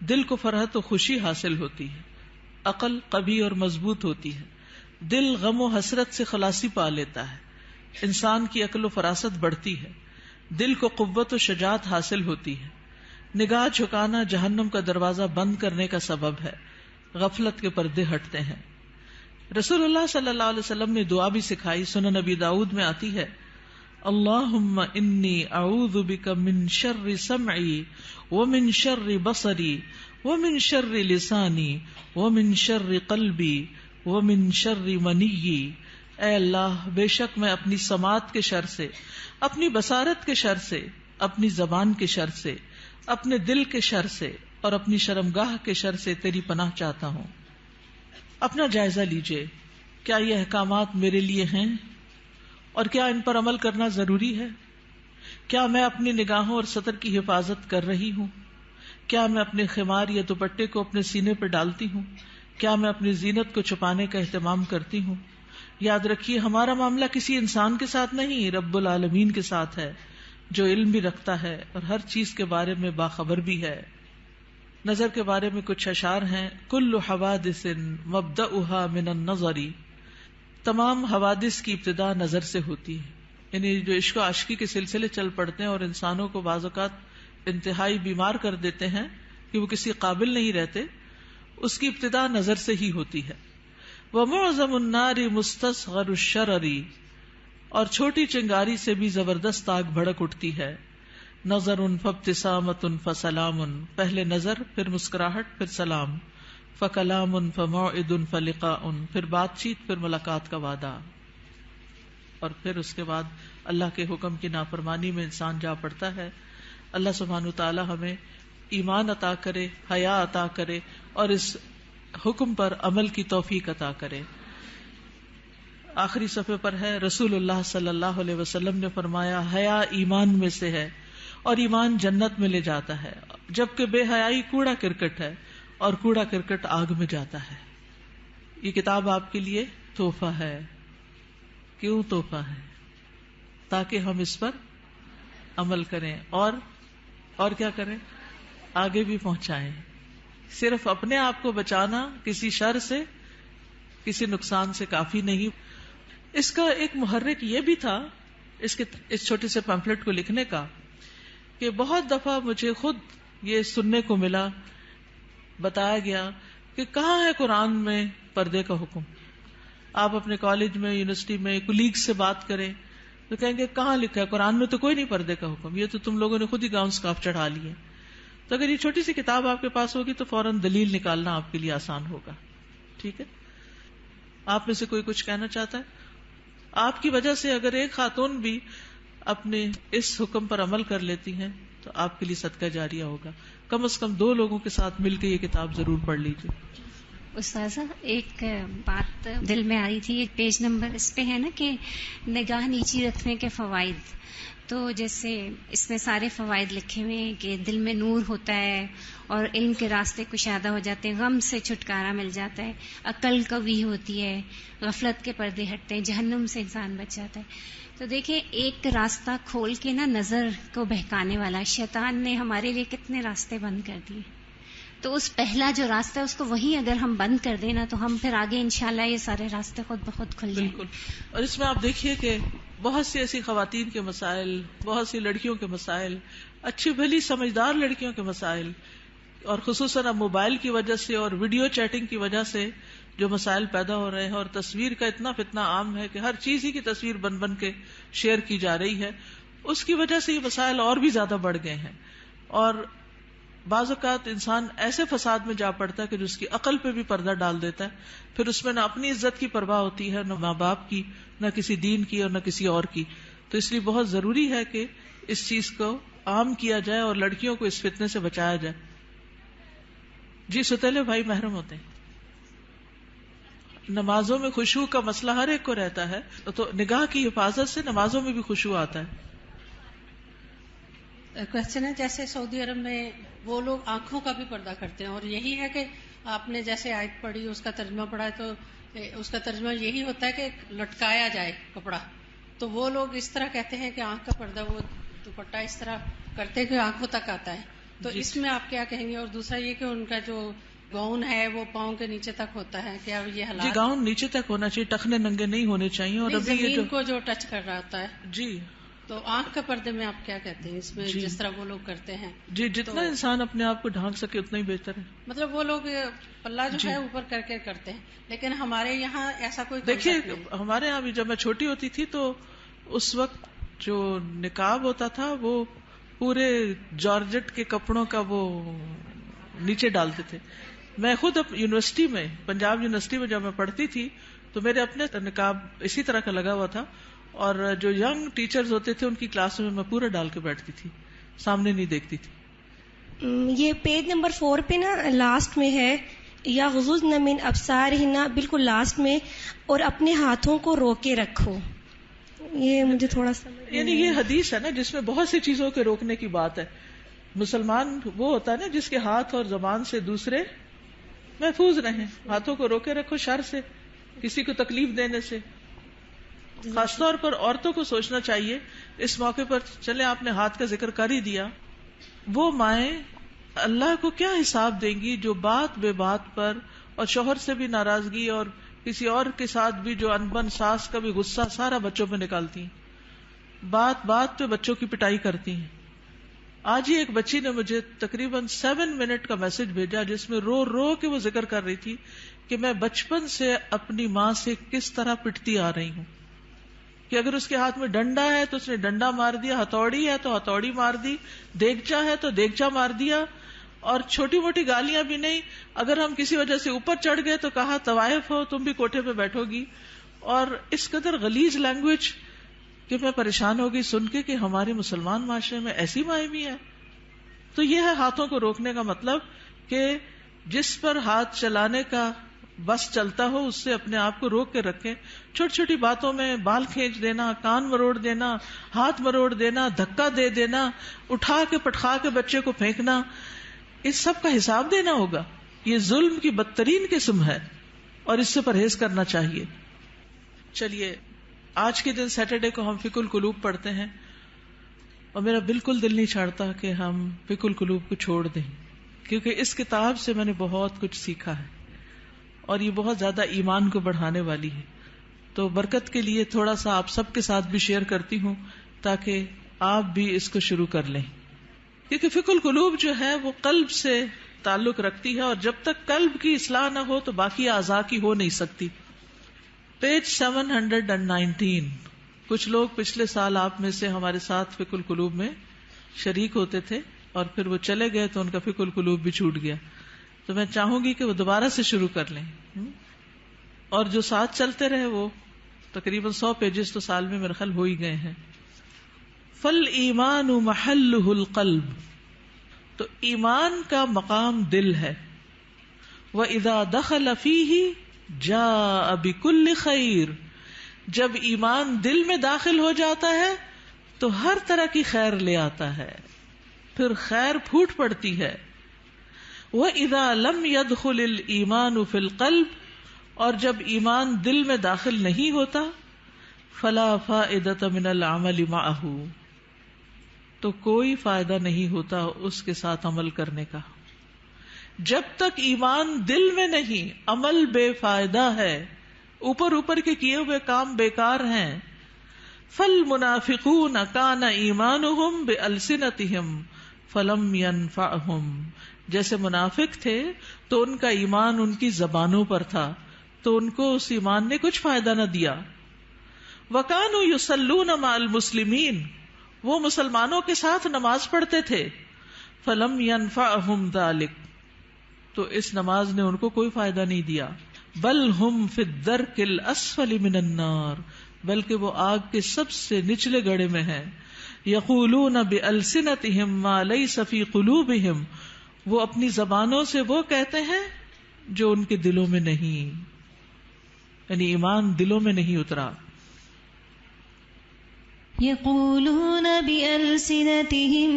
دل کو فرحت و خوشی حاصل ہوتی ہے، عقل قوی اور مضبوط ہوتی ہے، دل غم و حسرت سے خلاصی پا لیتا ہے، انسان کی عقل و فراست بڑھتی ہے، دل کو قوت و شجاعت حاصل ہوتی ہے. نگاہ جھکانا جہنم کا دروازہ بند کرنے کا سبب ہے، غفلت کے پردے ہٹتے ہیں. رسول اللہ صلی اللہ علیہ وسلم نے دعا بھی سکھائی، سنن نبی داؤد میں آتی ہے، اللہم انی اعوذ بک من شر سمعی ومن شر بصری ومن شر لسانی ومن شر قلبی ومن شر منی. اے اللہ، بے شک میں اپنی سماعت کے شر سے، اپنی بصارت کے شر سے، اپنی زبان کے شر سے، اپنے دل کے شر سے اور اپنی شرمگاہ کے شر سے تیری پناہ چاہتا ہوں. اپنا جائزہ لیجئے، کیا یہ احکامات میرے لیے ہیں اور کیا ان پر عمل کرنا ضروری ہے؟ کیا میں اپنی نگاہوں اور سطر کی حفاظت کر رہی ہوں؟ کیا میں اپنے خمار یا دوپٹے کو اپنے سینے پر ڈالتی ہوں؟ کیا میں اپنی زینت کو چھپانے کا اہتمام کرتی ہوں؟ یاد رکھیے، ہمارا معاملہ کسی انسان کے ساتھ نہیں، رب العالمین کے ساتھ ہے، جو علم بھی رکھتا ہے اور ہر چیز کے بارے میں باخبر بھی ہے. نظر کے بارے میں کچھ اشعار ہیں. کل حوادث مبدأها من النظر، تمام حوادث کی ابتدا نظر سے ہوتی ہے. یعنی جو عشق و عاشقی کے سلسلے چل پڑتے ہیں اور انسانوں کو بعض اوقات انتہائی بیمار کر دیتے ہیں کہ وہ کسی قابل نہیں رہتے، اس کی ابتدا نظر سے ہی ہوتی ہے. وَمُعْظَمُ النَّارِ مُسْتَصْغَرُ الشَّرَرِ، اور چھوٹی چنگاری سے بھی زبردست آگ بھڑک اٹھتی ہے. نظر فابتسامۃ فسلام، پہلے نظر پھر مسکراہٹ پھر سلام. فکلام فموعد فلقاء، پھر بات چیت پھر ملاقات کا وعدہ. اور پھر اس کے بعد اللہ کے حکم کی نافرمانی میں انسان جا پڑتا ہے. اللہ سبحانہ تعالی ہمیں ایمان عطا کرے، حیا عطا کرے اور اس حکم پر عمل کی توفیق عطا کرے. آخری صفحے پر ہے رسول اللہ صلی اللہ علیہ وسلم نے فرمایا حیا ایمان میں سے ہے اور ایمان جنت میں لے جاتا ہے، جبکہ بے حیائی کوڑا کرکٹ ہے اور کوڑا کرکٹ آگ میں جاتا ہے. یہ کتاب آپ کے لیے تحفہ ہے. کیوں تحفہ ہے؟ تاکہ ہم اس پر عمل کریں اور کیا کریں؟ آگے بھی پہنچائیں. صرف اپنے آپ کو بچانا کسی شر سے، کسی نقصان سے کافی نہیں. اس کا ایک محرک یہ بھی تھا اس چھوٹے سے پمفلٹ کو لکھنے کا کہ بہت دفعہ مجھے خود یہ سننے کو ملا، بتایا گیا کہ کہاں ہے قرآن میں پردے کا حکم. آپ اپنے کالج میں، یونیورسٹی میں کولیگ سے بات کریں تو کہیں گے کہاں لکھا ہے قرآن میں تو کوئی نہیں پردے کا حکم، یہ تو تم لوگوں نے خود ہی گاؤن سکارف چڑھا لیے. تو اگر یہ چھوٹی سی کتاب آپ کے پاس ہوگی تو فوراً دلیل نکالنا آپ کے لیے آسان ہوگا. ٹھیک ہے؟ آپ میں سے کوئی کچھ کہنا چاہتا ہے؟ آپ کی وجہ سے اگر ایک خاتون بھی اپنے اس حکم پر عمل کر لیتی ہیں تو آپ کے لیے صدقہ جاریہ ہوگا. کم از کم 2 لوگوں کے ساتھ مل کے یہ کتاب ضرور پڑھ لیجیے. استاذہ ایک بات دل میں آ رہی تھی، پیج نمبر اس پہ ہے نا کہ نگاہ نیچی رکھنے کے فوائد. تو جیسے اس میں سارے فوائد لکھے ہوئے ہیں کہ دل میں نور ہوتا ہے اور علم کے راستے کشادہ ہو جاتے ہیں، غم سے چھٹکارا مل جاتا ہے، عقل قوی ہوتی ہے، غفلت کے پردے ہٹتے ہیں، جہنم سے انسان بچ جاتا ہے. تو دیکھیں ایک راستہ کھول کے نا نظر کو بہکانے والا شیطان نے ہمارے لیے کتنے راستے بند کر دیے. تو اس پہلا جو راستہ ہے اس کو وہی اگر ہم بند کر دیں نا تو ہم پھر آگے انشاءاللہ یہ سارے راستے خود بخود کھل جائیں. بالکل. اور اس میں آپ دیکھیے کہ بہت سی ایسی خواتین کے مسائل، بہت سی لڑکیوں کے مسائل، اچھی بھلی سمجھدار لڑکیوں کے مسائل، اور خصوصاً اب موبائل کی وجہ سے اور ویڈیو چیٹنگ کی وجہ سے جو مسائل پیدا ہو رہے ہیں، اور تصویر کا اتنا فتنہ عام ہے کہ ہر چیز ہی کی تصویر بن بن کے شیئر کی جا رہی ہے، اس کی وجہ سے یہ مسائل اور بھی زیادہ بڑھ گئے ہیں. اور بعض اوقات انسان ایسے فساد میں جا پڑتا ہے کہ جو اس کی عقل پہ بھی پردہ ڈال دیتا ہے، پھر اس میں نہ اپنی عزت کی پرواہ ہوتی ہے، نہ ماں باپ کی، نہ کسی دین کی اور نہ کسی اور کی. تو اس لیے بہت ضروری ہے کہ اس چیز کو عام کیا جائے اور لڑکیوں کو اس فتنے سے بچایا جائے. جی ستیلے بھائی محرم ہوتے ہیں. نمازوں میں خشوع کا مسئلہ ہر ایک کو رہتا ہے، تو نگاہ کی حفاظت سے نمازوں میں بھی خشوع آتا ہے. کوشچن ہے جیسے سعودی عرب میں وہ لوگ آنکھوں کا بھی پردہ کرتے ہیں، اور یہی ہے کہ آپ نے جیسے آیت پڑھی اس کا ترجمہ پڑھا ہے تو اس کا ترجمہ یہی ہوتا ہے کہ لٹکایا جائے کپڑا. تو وہ لوگ اس طرح کہتے ہیں کہ آنکھ کا پردہ وہ دوپٹہ اس طرح کرتے کہ آنکھوں تک آتا ہے. تو اس میں آپ کیا کہیں گے؟ اور دوسرا یہ کہ ان کا جو گاؤن ہے وہ پاؤں کے نیچے تک ہوتا ہے، کیا یہ حالات؟ جی گاؤن نیچے تک ہونا چاہیے، ٹخنے ننگے نہیں ہونے چاہیے. اور ابھی زمین کو جو ٹچ کر رہا ہوتا ہے. جی تو آنکھ کے پردے میں آپ کیا کہتے ہیں اس میں؟ جس طرح وہ لوگ کرتے ہیں، جی جتنا انسان اپنے آپ کو ڈھانک سکے اتنا ہی بہتر ہے. مطلب وہ لوگ پلہ جو ہے اوپر کر کے کرتے ہیں، لیکن ہمارے یہاں ایسا کوئی دیکھیے ہمارے یہاں بھی جب میں چھوٹی ہوتی تھی تو اس وقت جو نقاب ہوتا تھا وہ پورے جارجٹ کے کپڑوں کا وہ نیچے ڈالتے تھے. میں خود یونیورسٹی میں، پنجاب یونیورسٹی میں جب میں پڑھتی تھی تو میرے اپنے نقاب اسی طرح کا لگا ہوا تھا، اور جو ینگ ٹیچرز ہوتے تھے ان کی کلاس میں پورا ڈال کے بیٹھتی تھی، سامنے نہیں دیکھتی تھی. یہ پیج نمبر 4 پہ نا لاسٹ میں ہے یا غضضن من ابصارہن، بالکل لاسٹ میں، اور اپنے ہاتھوں کو روکے رکھو. یہ مجھے تھوڑا سا یعنی یہ حدیث ہے نا جس میں بہت سی چیزوں کے روکنے کی بات ہے. مسلمان وہ ہوتا ہے نا جس کے ہاتھ اور زبان سے دوسرے محفوظ رہیں. ہاتھوں کو روکے رکھو شر سے، کسی کو تکلیف دینے سے. خاص طور پر عورتوں کو سوچنا چاہیے اس موقع پر. چلے آپ نے ہاتھ کا ذکر کر ہی دیا، وہ مائیں اللہ کو کیا حساب دیں گی جو بات بے بات پر اور شوہر سے بھی ناراضگی اور کسی اور کے ساتھ بھی جو انبن ساس کا بھی غصہ سارا بچوں پہ نکالتی ہیں، بات بات پہ بچوں کی پٹائی کرتی ہیں. آج ہی ایک بچی نے مجھے تقریباً 7 منٹ کا میسج بھیجا جس میں رو رو کے وہ ذکر کر رہی تھی کہ میں بچپن سے اپنی ماں سے کس طرح پٹتی آ رہی ہوں، کہ اگر اس کے ہاتھ میں ڈنڈا ہے تو اس نے ڈنڈا مار دیا، ہتھوڑی ہے تو ہتھوڑی مار دی، دیگچا ہے تو دیگچا مار دیا، اور چھوٹی موٹی گالیاں بھی نہیں. اگر ہم کسی وجہ سے اوپر چڑھ گئے تو کہا طوائف ہو، تم بھی کوٹھے پہ بیٹھو گی. اور اس قدر غلیظ لینگویج کہ میں پریشان ہو گئی سن کے کہ ہمارے مسلمان معاشرے میں ایسی مائیں بھی ہیں. تو یہ ہے ہاتھوں کو روکنے کا مطلب کہ جس پر ہاتھ چلانے کا بس چلتا ہو اس سے اپنے آپ کو روک کے رکھیں. چھوٹی چھوٹی باتوں میں بال کھینچ دینا، کان مروڑ دینا، ہاتھ مروڑ دینا، دھکا دے دینا، اٹھا کے پٹخا کے بچے کو پھینکنا، اس سب کا حساب دینا ہوگا. یہ ظلم کی بدترین قسم ہے اور اس سے پرہیز کرنا چاہیے. چلیے آج کے دن سیٹرڈے کو ہم فقہ القلوب پڑھتے ہیں اور میرا بالکل دل نہیں چاہتا کہ ہم فقہ القلوب کو چھوڑ دیں، کیونکہ اس کتاب سے میں نے بہت کچھ سیکھا ہے اور یہ بہت زیادہ ایمان کو بڑھانے والی ہے. تو برکت کے لیے تھوڑا سا آپ سب کے ساتھ بھی شیئر کرتی ہوں تاکہ آپ بھی اس کو شروع کر لیں، کیونکہ فقہ القلوب جو ہے وہ قلب سے تعلق رکھتی ہے اور جب تک قلب کی اصلاح نہ ہو تو باقی اعضاء کی ہو نہیں سکتی. پیج 719. کچھ لوگ پچھلے سال آپ میں سے ہمارے ساتھ فقہ القلوب میں شریک ہوتے تھے اور پھر وہ چلے گئے تو ان کا فقہ القلوب بھی چھوٹ گیا. تو میں چاہوں گی کہ وہ دوبارہ سے شروع کر لیں، اور جو ساتھ چلتے رہے وہ تقریباً 100 پیجز تو سال میں میرے خیال ہو ہی گئے ہیں. فالایمان محلہ القلب، تو ایمان کا مقام دل ہے. وَإِذَا دَخَلَ فِيهِ جَاءَ بِكُلِّ خَيْرٍ، جب ایمان دل میں داخل ہو جاتا ہے تو ہر طرح کی خیر لے آتا ہے، پھر خیر پھوٹ پڑتی ہے. وَإِذَا لَمْ يَدْخُلِ الْإِيمَانُ فِي الْقَلْبِ، اور جب ایمان دل میں داخل نہیں ہوتا فَلَا فَائِدَةَ مِنَ الْعَمَلِ مَعَهُ، تو کوئی فائدہ نہیں ہوتا اس کے ساتھ عمل کرنے کا. جب تک ایمان دل میں نہیں عمل بے فائدہ ہے، اوپر اوپر کے کیے ہوئے کام بیکار ہیں. فالمنافقون کان ایمانہم بألسنتہم فلم ینفعہم، جیسے منافق تھے تو ان کا ایمان ان کی زبانوں پر تھا تو ان کو اس ایمان نے کچھ فائدہ نہ دیا. وکانوا یصلون مع المسلمین، وہ مسلمانوں کے ساتھ نماز پڑھتے تھے. فلم ینفعہم ذلک، تو اس نماز نے ان کو کوئی فائدہ نہیں دیا. بل ہم فی الدرک الاسفل من النار، بلکہ وہ آگ کے سب سے نچلے گڑھے میں ہیں. یقولون بألسنتہم ما لیس فی قلوبہم، وہ اپنی زبانوں سے وہ کہتے ہیں جو ان کے دلوں میں نہیں، یعنی ایمان دلوں میں نہیں اترا. يقولون بألسنتهم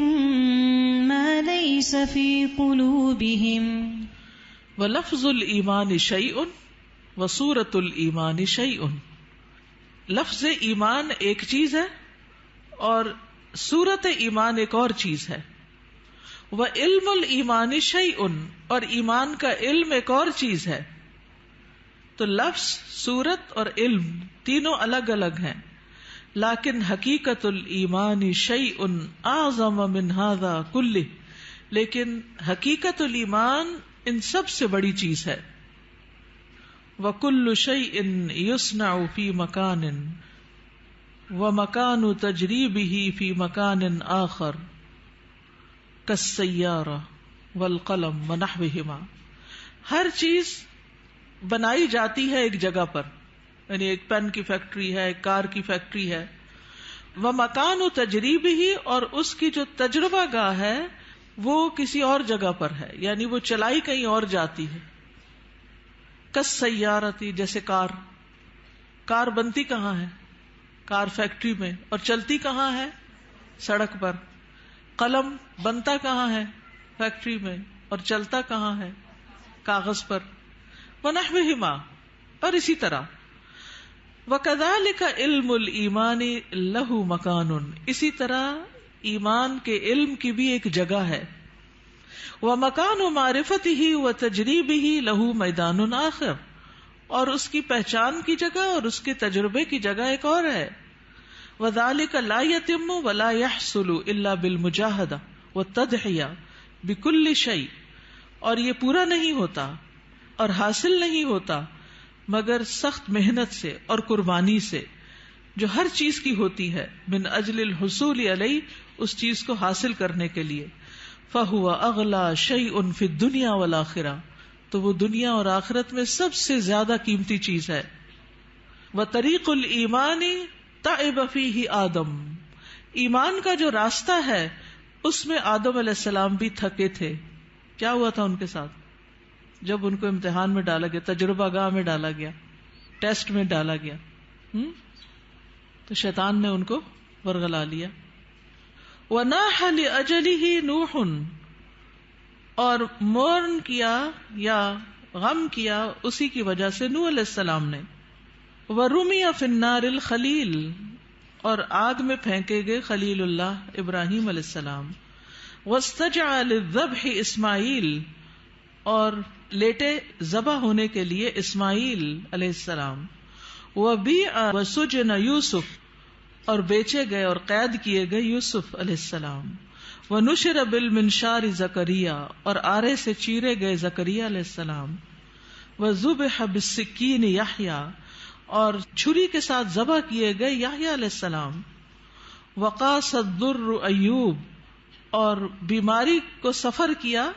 ما ليس في قلوبهم ولفظ الایمان شیء وصورۃ الایمان شیء، لفظ ایمان ایک چیز ہے اور صورت ایمان ایک اور چیز ہے. وعلم الایمان شیء، اور ایمان کا علم ایک اور چیز ہے. تو لفظ، صورت اور علم تینوں الگ الگ ہیں، لیکن حقیقت الایمان شیء اعظم من ھذا کلہ، لیکن حقیقت الایمان ان سب سے بڑی چیز ہے. وَكُلُّ شَيْءٍ يُصْنَعُ فِي مَكَانٍ وَمَكَانُ تَجْرِيبِهِ فِي مَكَانٍ آخَرٍ كَالسَّيَّارَةِ وَالْقَلَمِ وَنَحْوِهِمَا، ہر چیز بنائی جاتی ہے ایک جگہ پر، یعنی ایک پین کی فیکٹری ہے، ایک کار کی فیکٹری ہے. وَمَكَانُ تَجْرِيبِهِ، اور اس کی جو تجربہ گاہ ہے وہ کسی اور جگہ پر ہے، یعنی وہ چلائی کہیں اور جاتی ہے. کَالسَّيَّارَةِ، جیسے کار بنتی کہاں ہے؟ کار فیکٹری میں، اور چلتی کہاں ہے؟ سڑک پر. قلم بنتا کہاں ہے؟ فیکٹری میں، اور چلتا کہاں ہے؟ کاغذ پر. وَنَحْوِهِمَا، اور اسی طرح. وَكَذَلِكَ عِلْمُ الْإِيمَانِ لَهُ مَكَانٌ، اسی طرح ایمان کے علم کی بھی ایک جگہ ہے. ومکان معرفته وتجریبه له میدان آخر، اور اس کی پہچان کی جگہ اور اس کے تجربے کی جگہ ایک اور ہے. وذلك لا يتم ولا يحصل الا بالمجاهدة والتضحية بكل شيء، اور یہ پورا نہیں ہوتا اور حاصل نہیں ہوتا مگر سخت محنت سے اور قربانی سے، جو ہر چیز کی ہوتی ہے، من اجل الحصول علیہ، اس چیز کو حاصل کرنے کے لیے. فہو اغلی شیء فی الدنیا والآخرہ، تو وہ دنیا اور آخرت میں سب سے زیادہ قیمتی چیز ہے. وطریق الایمان تعب فیہ آدم، ایمان کا جو راستہ ہے اس میں آدم علیہ السلام بھی تھکے تھے. کیا ہوا تھا ان کے ساتھ؟ جب ان کو امتحان میں ڈالا گیا، تجربہ گاہ میں ڈالا گیا، ٹیسٹ میں ڈالا گیا، تو شیطان نے ان کو ورغلا لیا. وَنَاحَ لِأَجَلِهِ نُوحٌ، اور مورن کیا یا غم کیا اسی کی وجہ سے نوح علیہ السلام نے. وَرُمِيَ فِي النَّارِ الْخَلِيلِ، اور آگ میں پھینکے گئے خلیل اللہ ابراہیم علیہ السلام. وَاسْتَجْعَ لِلذَّبْحِ اسماعیل، اور لیٹے ذبح ہونے کے لیے اسماعیل علیہ السلام. وَبِيعَ وَسُجِنَ یوسف، اور بیچے گئے اور قید کیے گئے یوسف علیہ السلام. وَنُشِرَ بِالْمِنشَارِ زکریا، اور آرے سے چیرے گئے زکریا علیہ السلام. وَذُبِحَ بِالسِّكِّينِ یحییٰ، اور چھری کے ساتھ ذبح کیے گئے یحییٰ علیہ السلام. وَقَاسَ الضُّرُّ ایوب، اور بیماری کو سفر کیا،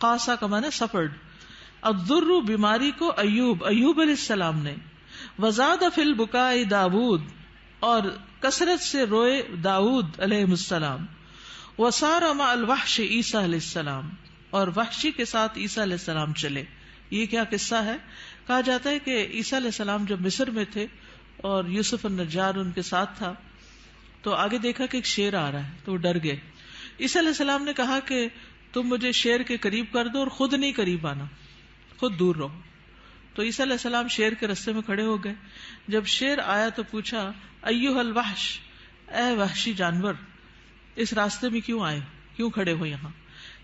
قاسا کا معنی سفرڈ، الضر بیماری کو ایوب علیہ السلام نے. وزاد فی البکاء داود، اور کثرت سے روئے داود علیہ السلام. وسار مع الوحش عیسیٰ علیہ السلام، اور وحشی کے ساتھ عیسیٰ علیہ السلام چلے. یہ کیا قصہ ہے؟ کہا جاتا ہے کہ عیسیٰ علیہ السلام جب مصر میں تھے اور یوسف النجار ان کے ساتھ تھا، تو آگے دیکھا کہ ایک شیر آ رہا ہے تو وہ ڈر گئے. عیسیٰ علیہ السلام نے کہا کہ تم مجھے شیر کے قریب کر دو اور خود نہیں قریب آنا، خود دور رہو. تو عیسیٰ علیہ السلام شیر کے رستے میں کھڑے ہو گئے. جب شیر آیا تو پوچھا ایھا الوحش، اے وحشی جانور، اس راستے میں کیوں آئے، کیوں کھڑے ہو یہاں؟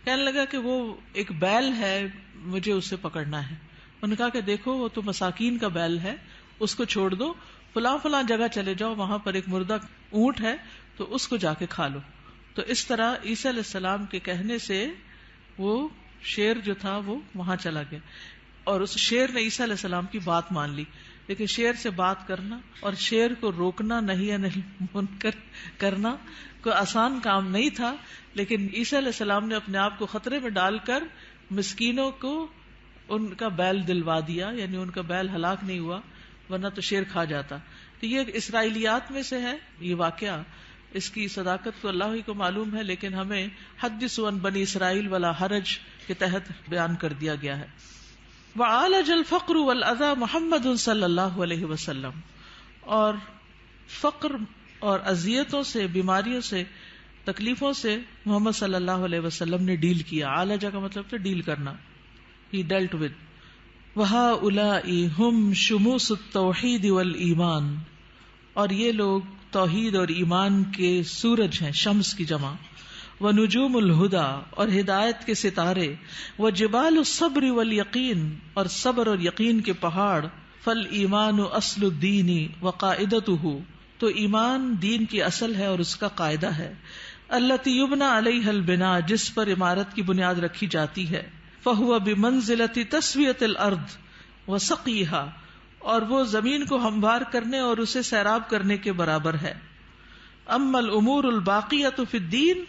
کہنے لگا کہ وہ ایک بیل ہے، مجھے اسے پکڑنا ہے. انہوں نے کہا کہ دیکھو وہ تو مساکین کا بیل ہے، اس کو چھوڑ دو، فلاں فلاں جگہ چلے جاؤ، وہاں پر ایک مردہ اونٹ ہے تو اس کو جا کے کھا لو. تو اس طرح عیسیٰ علیہ السلام کے کہنے سے وہ شیر جو تھا وہ وہاں چلا گیا، اور اس شیر نے عیسیٰ علیہ السلام کی بات مان لی. لیکن شیر سے بات کرنا اور شیر کو روکنا نہیں منکر کرنا کوئی آسان کام نہیں تھا. لیکن عیسیٰ علیہ السلام نے اپنے آپ کو خطرے میں ڈال کر مسکینوں کو ان کا بیل دلوا دیا، یعنی ان کا بیل ہلاک نہیں ہوا، ورنہ تو شیر کھا جاتا. تو یہ اسرائیلیات میں سے ہے یہ واقعہ. اس کی صداقت تو اللہ ہی کو معلوم ہے، لیکن ہمیں حدث عن بنی اسرائیل ولا حرج کے تحت بیان کر دیا گیا ہے. وعالج الفقر والاذى محمد صلی اللہ علیہ وسلم، اور فقر اور اذیتوں سے، بیماریوں سے، تکلیفوں سے محمد صلی اللہ علیہ وسلم نے ڈیل کیا. عالجہ کا مطلب ہے ڈیل کرنا، he dealt with. وَهَؤُلَاءِ هُمْ شُمُوسُ التَّوْحِيدِ وَالْإِيمَانِ، اور یہ لوگ توحید اور ایمان کے سورج ہیں، شمس کی جمع. وَنُجُومُ الْهُدَى، اور ہدایت کے ستارے. وَجِبَالُ الصَّبْرِ وَالْيَقِينِ، اور صبر اور یقین کے پہاڑ. فَالْإِيمَانُ أَصْلُ الدِّينِ وَقَاعِدَتُهُ، تو ایمان دین کی اصل ہے اور اس کا قاعدہ ہے. الَّتِي يُبْنَى عَلَيْهَا الْبِنَاءُ، جس پر عمارت کی بنیاد رکھی جاتی ہے. فَهُوَ بِمَنزِلَةِ تَسْوِيَةِ الْأَرْضِ وَسَقْيِهَا، اور وہ زمین کو ہموار کرنے اور اسے سیراب کرنے کے برابر ہے. اما الامور الباقیۃ فی الدین،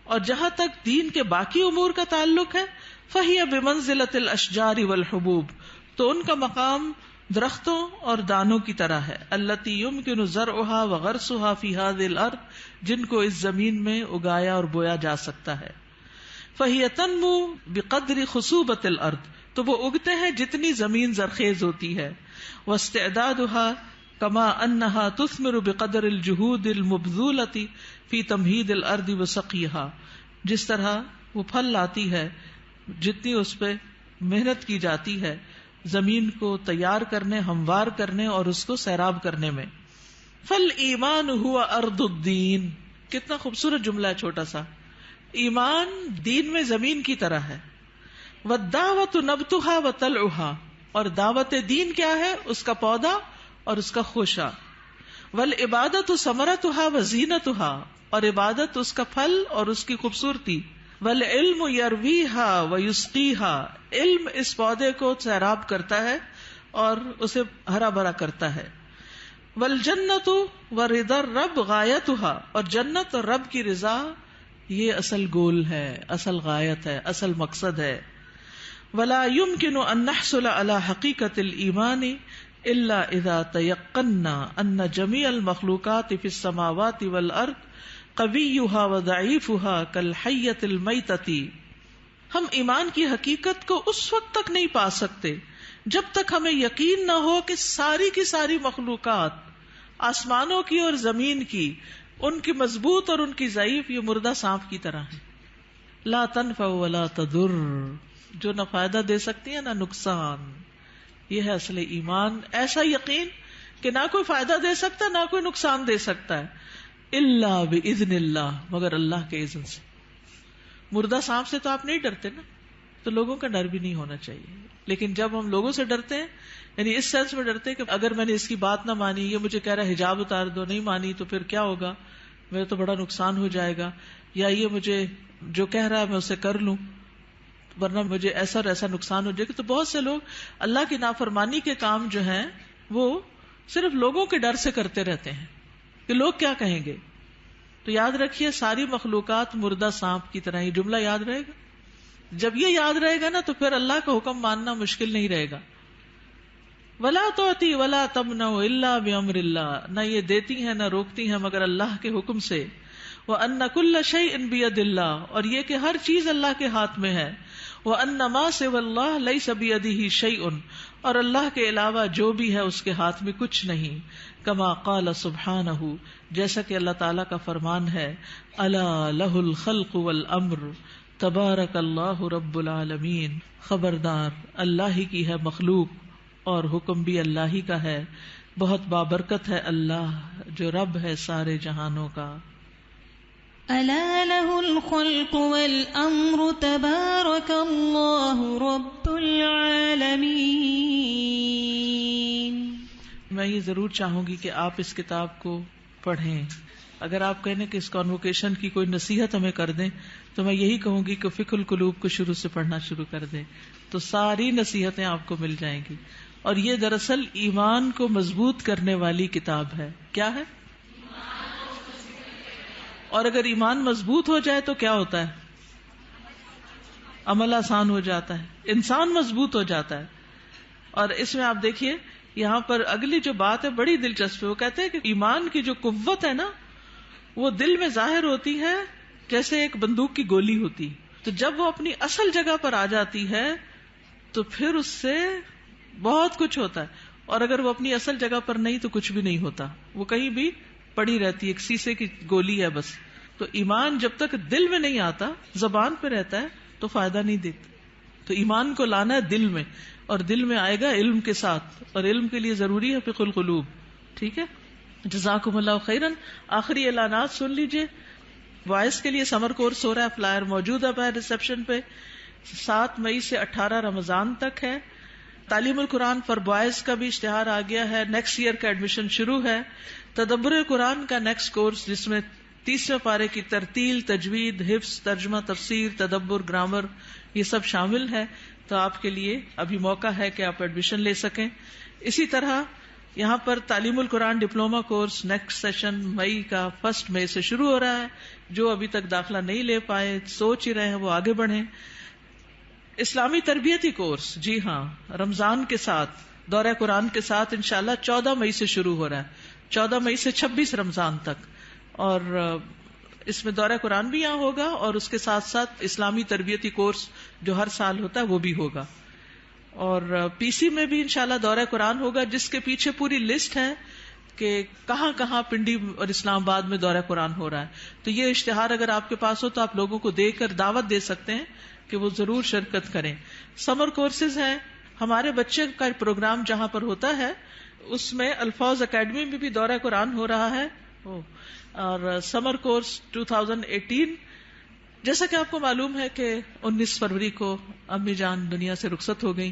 اور جہاں تک دین کے باقی امور کا تعلق ہے، فہی بمنزلۃ الاشجار والحبوب، تو ان کا مقام درختوں اور دانوں کی طرح ہے. التی یمکن زرعها وغرسها فی هذه الارض، جن کو اس زمین میں اگایا اور بویا جا سکتا ہے. فہی تنمو بقدر خصوبۃ الارض، تو وہ اگتے ہیں جتنی زمین زرخیز ہوتی ہے. واستعدادها كما انها تثمر بقدر الجهود المبذولة في تمهيد الارض وسقيها، جس طرح وہ پھل لاتی ہے جتنی اس پہ محنت کی جاتی ہے زمین کو تیار کرنے، ہموار کرنے اور اس کو سیراب کرنے میں. فالایمان هو ارض الدین، کتنا خوبصورت جملہ ہے چھوٹا سا، ایمان دین میں زمین کی طرح ہے. والدعوۃ نبتها وطلعها، اور دعوت دین کیا ہے؟ اس کا پودا اور اس کا خوشہ. والعبادۃ ثمرتها وزینتها، اور عبادت اس کا پھل اور اس کی خوبصورتی. والعلم یرویها ویسقیها، علم اس پودے کو سیراب کرتا ہے اور اسے ہرا بھرا کرتا ہے. والجنۃ ورضا الرب غایتها، اور جنت اور رب کی رضا یہ اصل گول ہے، اصل غایت ہے، اصل مقصد ہے. ولا يمكن ان نحصل على حقيقة الإيمان الا اذا تيقنا ان جميع المخلوقات في السماوات والارض قويها وضعيفها كالحية الميتة. ہم ایمان کی حقیقت کو اس وقت تک نہیں پا سکتے جب تک ہمیں یقین نہ ہو کہ ساری کی ساری مخلوقات، آسمانوں کی اور زمین کی، ان کی مضبوط اور ان کی ضعیف یہ مردہ سانپ کی طرح ہے. لا تنفع ولا تضر، جو نہ فائدہ دے سکتی ہے نہ نقصان. یہ ہے اصل ایمان، ایسا یقین کہ نہ کوئی فائدہ دے سکتا نہ کوئی نقصان دے سکتا ہے، الا باذن اللہ، مگر اللہ کے اذن سے. مردہ سانپ سے تو آپ نہیں ڈرتے نا، تو لوگوں کا ڈر بھی نہیں ہونا چاہیے. لیکن جب ہم لوگوں سے ڈرتے ہیں، یعنی اس سینس میں ڈرتے کہ اگر میں نے اس کی بات نہ مانی، یہ مجھے کہہ رہا ہے حجاب اتار دو، نہیں مانی تو پھر کیا ہوگا، میرا تو بڑا نقصان ہو جائے گا، یا یہ مجھے جو کہہ رہا ہے میں اسے کر لوں ورنہ مجھے ایسا اور ایسا نقصان ہو جائے گا. تو بہت سے لوگ اللہ کی نافرمانی کے کام جو ہیں وہ صرف لوگوں کے ڈر سے کرتے رہتے ہیں کہ لوگ کیا کہیں گے. تو یاد رکھیے ساری مخلوقات مردہ سانپ کی طرح. یہ جملہ یاد رہے گا. جب یہ یاد رہے گا نا تو پھر اللہ کا حکم ماننا مشکل نہیں رہے گا. ولا تعطی ولا تمنع الا بامر اللہ، نہ یہ دیتی ہیں نہ روکتی ہیں مگر اللہ کے حکم سے. وان کل شیء بید اللہ، اور یہ کہ ہر چیز اللہ کے ہاتھ میں ہے. وان ما سوى اللہ لیس بیدہ شیء، اور اللہ کے علاوہ جو بھی ہے اس کے ہاتھ میں کچھ نہیں. کما قال سبحانہ، جیسا کہ اللہ تعالیٰ کا فرمان ہے، الا لہ الخلق والامر تبارک اللہ رب العالمین. خبردار اللہ ہی کی ہے مخلوق اور حکم بھی اللہ ہی کا ہے. بہت بابرکت ہے اللہ جو رب ہے سارے جہانوں کا. ألا له الخلق والأمر تبارك الله رب العالمين. میں یہ ضرور چاہوں گی کہ آپ اس کتاب کو پڑھیں. اگر آپ کہنے کہ اس کانوکیشن کی کوئی نصیحت ہمیں کر دیں تو میں یہی کہوں گی کہ فقہ القلوب کو شروع سے پڑھنا شروع کر دیں تو ساری نصیحتیں آپ کو مل جائیں گی. اور یہ دراصل ایمان کو مضبوط کرنے والی کتاب ہے. کیا ہے؟ اور اگر ایمان مضبوط ہو جائے تو کیا ہوتا ہے؟ عمل آسان ہو جاتا ہے، انسان مضبوط ہو جاتا ہے. اور اس میں آپ دیکھیے یہاں پر اگلی جو بات ہے بڑی دلچسپ ہے. وہ کہتے ہیں کہ ایمان کی جو قوت ہے نا وہ دل میں ظاہر ہوتی ہے جیسے ایک بندوق کی گولی ہوتی. تو جب وہ اپنی اصل جگہ پر آ جاتی ہے تو پھر اس سے بہت کچھ ہوتا ہے. اور اگر وہ اپنی اصل جگہ پر نہیں تو کچھ بھی نہیں ہوتا، وہ کہیں بھی پڑی رہتی ہے، ایک سیسے کی گولی ہے بس. تو ایمان جب تک دل میں نہیں آتا، زبان پہ رہتا ہے تو فائدہ نہیں دیتا. تو ایمان کو لانا ہے دل میں، اور دل میں آئے گا علم کے ساتھ، اور علم کے لیے ضروری ہے فقہ القلوب. ٹھیک ہے، جزاکم اللہ خیرا. آخری اعلانات سن لیجئے. بوائز کے لیے سمر کورس ہو رہا ہے، فلائر موجود ہے ریسپشن پہ. 7 مئی سے 18 رمضان تک ہے. تعلیم القرآن فار بوائز کا بھی اشتہار آ گیا ہے. نیکسٹ ایئر کا ایڈمیشن شروع ہے. تدبر قرآن کا نیکسٹ کورس جس میں 30ویں پارے کی ترتیل، تجوید، حفظ، ترجمہ، تفسیر، تدبر، گرامر یہ سب شامل ہے. تو آپ کے لیے ابھی موقع ہے کہ آپ ایڈمیشن لے سکیں. اسی طرح یہاں پر تعلیم القرآن ڈپلوما کورس نیکسٹ سیشن مئی کا 1 مئی سے شروع ہو رہا ہے. جو ابھی تک داخلہ نہیں لے پائے، سوچ ہی رہے ہیں، وہ آگے بڑھیں. اسلامی تربیتی کورس، جی ہاں، رمضان کے ساتھ دورہ قرآن کے ساتھ انشاءاللہ 14 مئی سے شروع ہو رہا ہے، 14 مئی سے 26 رمضان تک. اور اس میں دورہ قرآن بھی یہاں ہوگا اور اس کے ساتھ ساتھ اسلامی تربیتی کورس جو ہر سال ہوتا ہے وہ بھی ہوگا. اور پی سی میں بھی انشاءاللہ دورہ قرآن ہوگا جس کے پیچھے پوری لسٹ ہے کہ کہاں کہاں پنڈی اور اسلام آباد میں دورہ قرآن ہو رہا ہے. تو یہ اشتہار اگر آپ کے پاس ہو تو آپ لوگوں کو دے کر دعوت دے سکتے ہیں کہ وہ ضرور شرکت کریں. سمر کورسز ہیں. ہمارے بچے کا پروگرام جہاں پر ہوتا ہے اس میں الفاظ اکیڈمی میں بھی دورہ قرآن ہو رہا ہے. اور سمر کورس 2018 جیسا کہ آپ کو معلوم ہے کہ 19 فروری کو امی جان دنیا سے رخصت ہو گئی.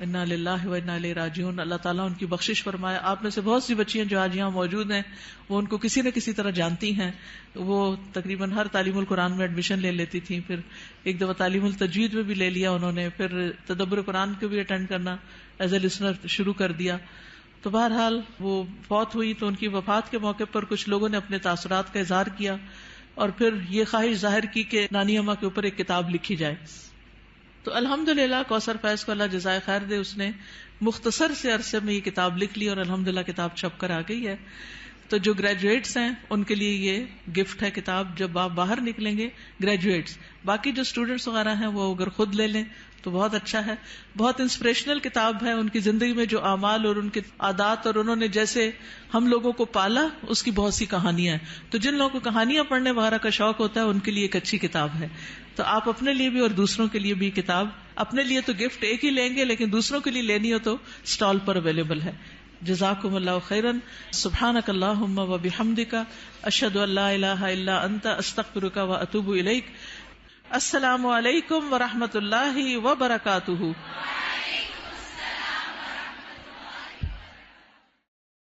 انا للہ و انا الیہ راجعون. اللہ تعالیٰ ان کی بخشش فرمائے. آپ میں سے بہت سی بچیاں جو آج یہاں موجود ہیں وہ ان کو کسی نہ کسی طرح جانتی ہیں. وہ تقریباً ہر تعلیم القرآن میں ایڈمیشن لے لیتی تھیں، پھر ایک دفعہ تعلیم التجوید میں بھی لے لیا انہوں نے، پھر تدبر قرآن کو بھی اٹینڈ کرنا ایز اے لسنر شروع کر دیا. تو بہرحال وہ فوت ہوئی تو ان کی وفات کے موقع پر کچھ لوگوں نے اپنے تاثرات کا اظہار کیا اور پھر یہ خواہش ظاہر کی کہ نانی اماں کے اوپر ایک کتاب لکھی جائے. تو الحمدللہ کوثر فیض کو اللہ جزائے خیر دے، اس نے مختصر سے عرصے میں یہ کتاب لکھ لی اور الحمدللہ کتاب چھپ کر آ گئی ہے. تو جو گریجویٹس ہیں ان کے لیے یہ گفٹ ہے کتاب. جب آپ باہر نکلیں گے گریجویٹس، باقی جو اسٹوڈنٹس وغیرہ ہیں وہ اگر خود لے لیں تو بہت اچھا ہے. بہت انسپریشنل کتاب ہے. ان کی زندگی میں جو اعمال اور ان کے عادات اور انہوں نے جیسے ہم لوگوں کو پالا اس کی بہت سی کہانیاں ہیں. تو جن لوگوں کو کہانیاں پڑھنے وغیرہ کا شوق ہوتا ہے ان کے لیے ایک اچھی کتاب ہے. تو آپ اپنے لیے بھی اور دوسروں کے لیے بھی کتاب، اپنے لیے تو گفٹ ایک ہی لیں گے لیکن دوسروں کے لیے لینی ہو تو اسٹال پر اویلیبل ہے. جزاکم اللہ خیرا. سبحانک اللہم و بحمدک، اشہد ان لا الہ الا انت، استغفرک و اتوب الیک. السلام علیکم ورحمۃ اللہ وبرکاتہ.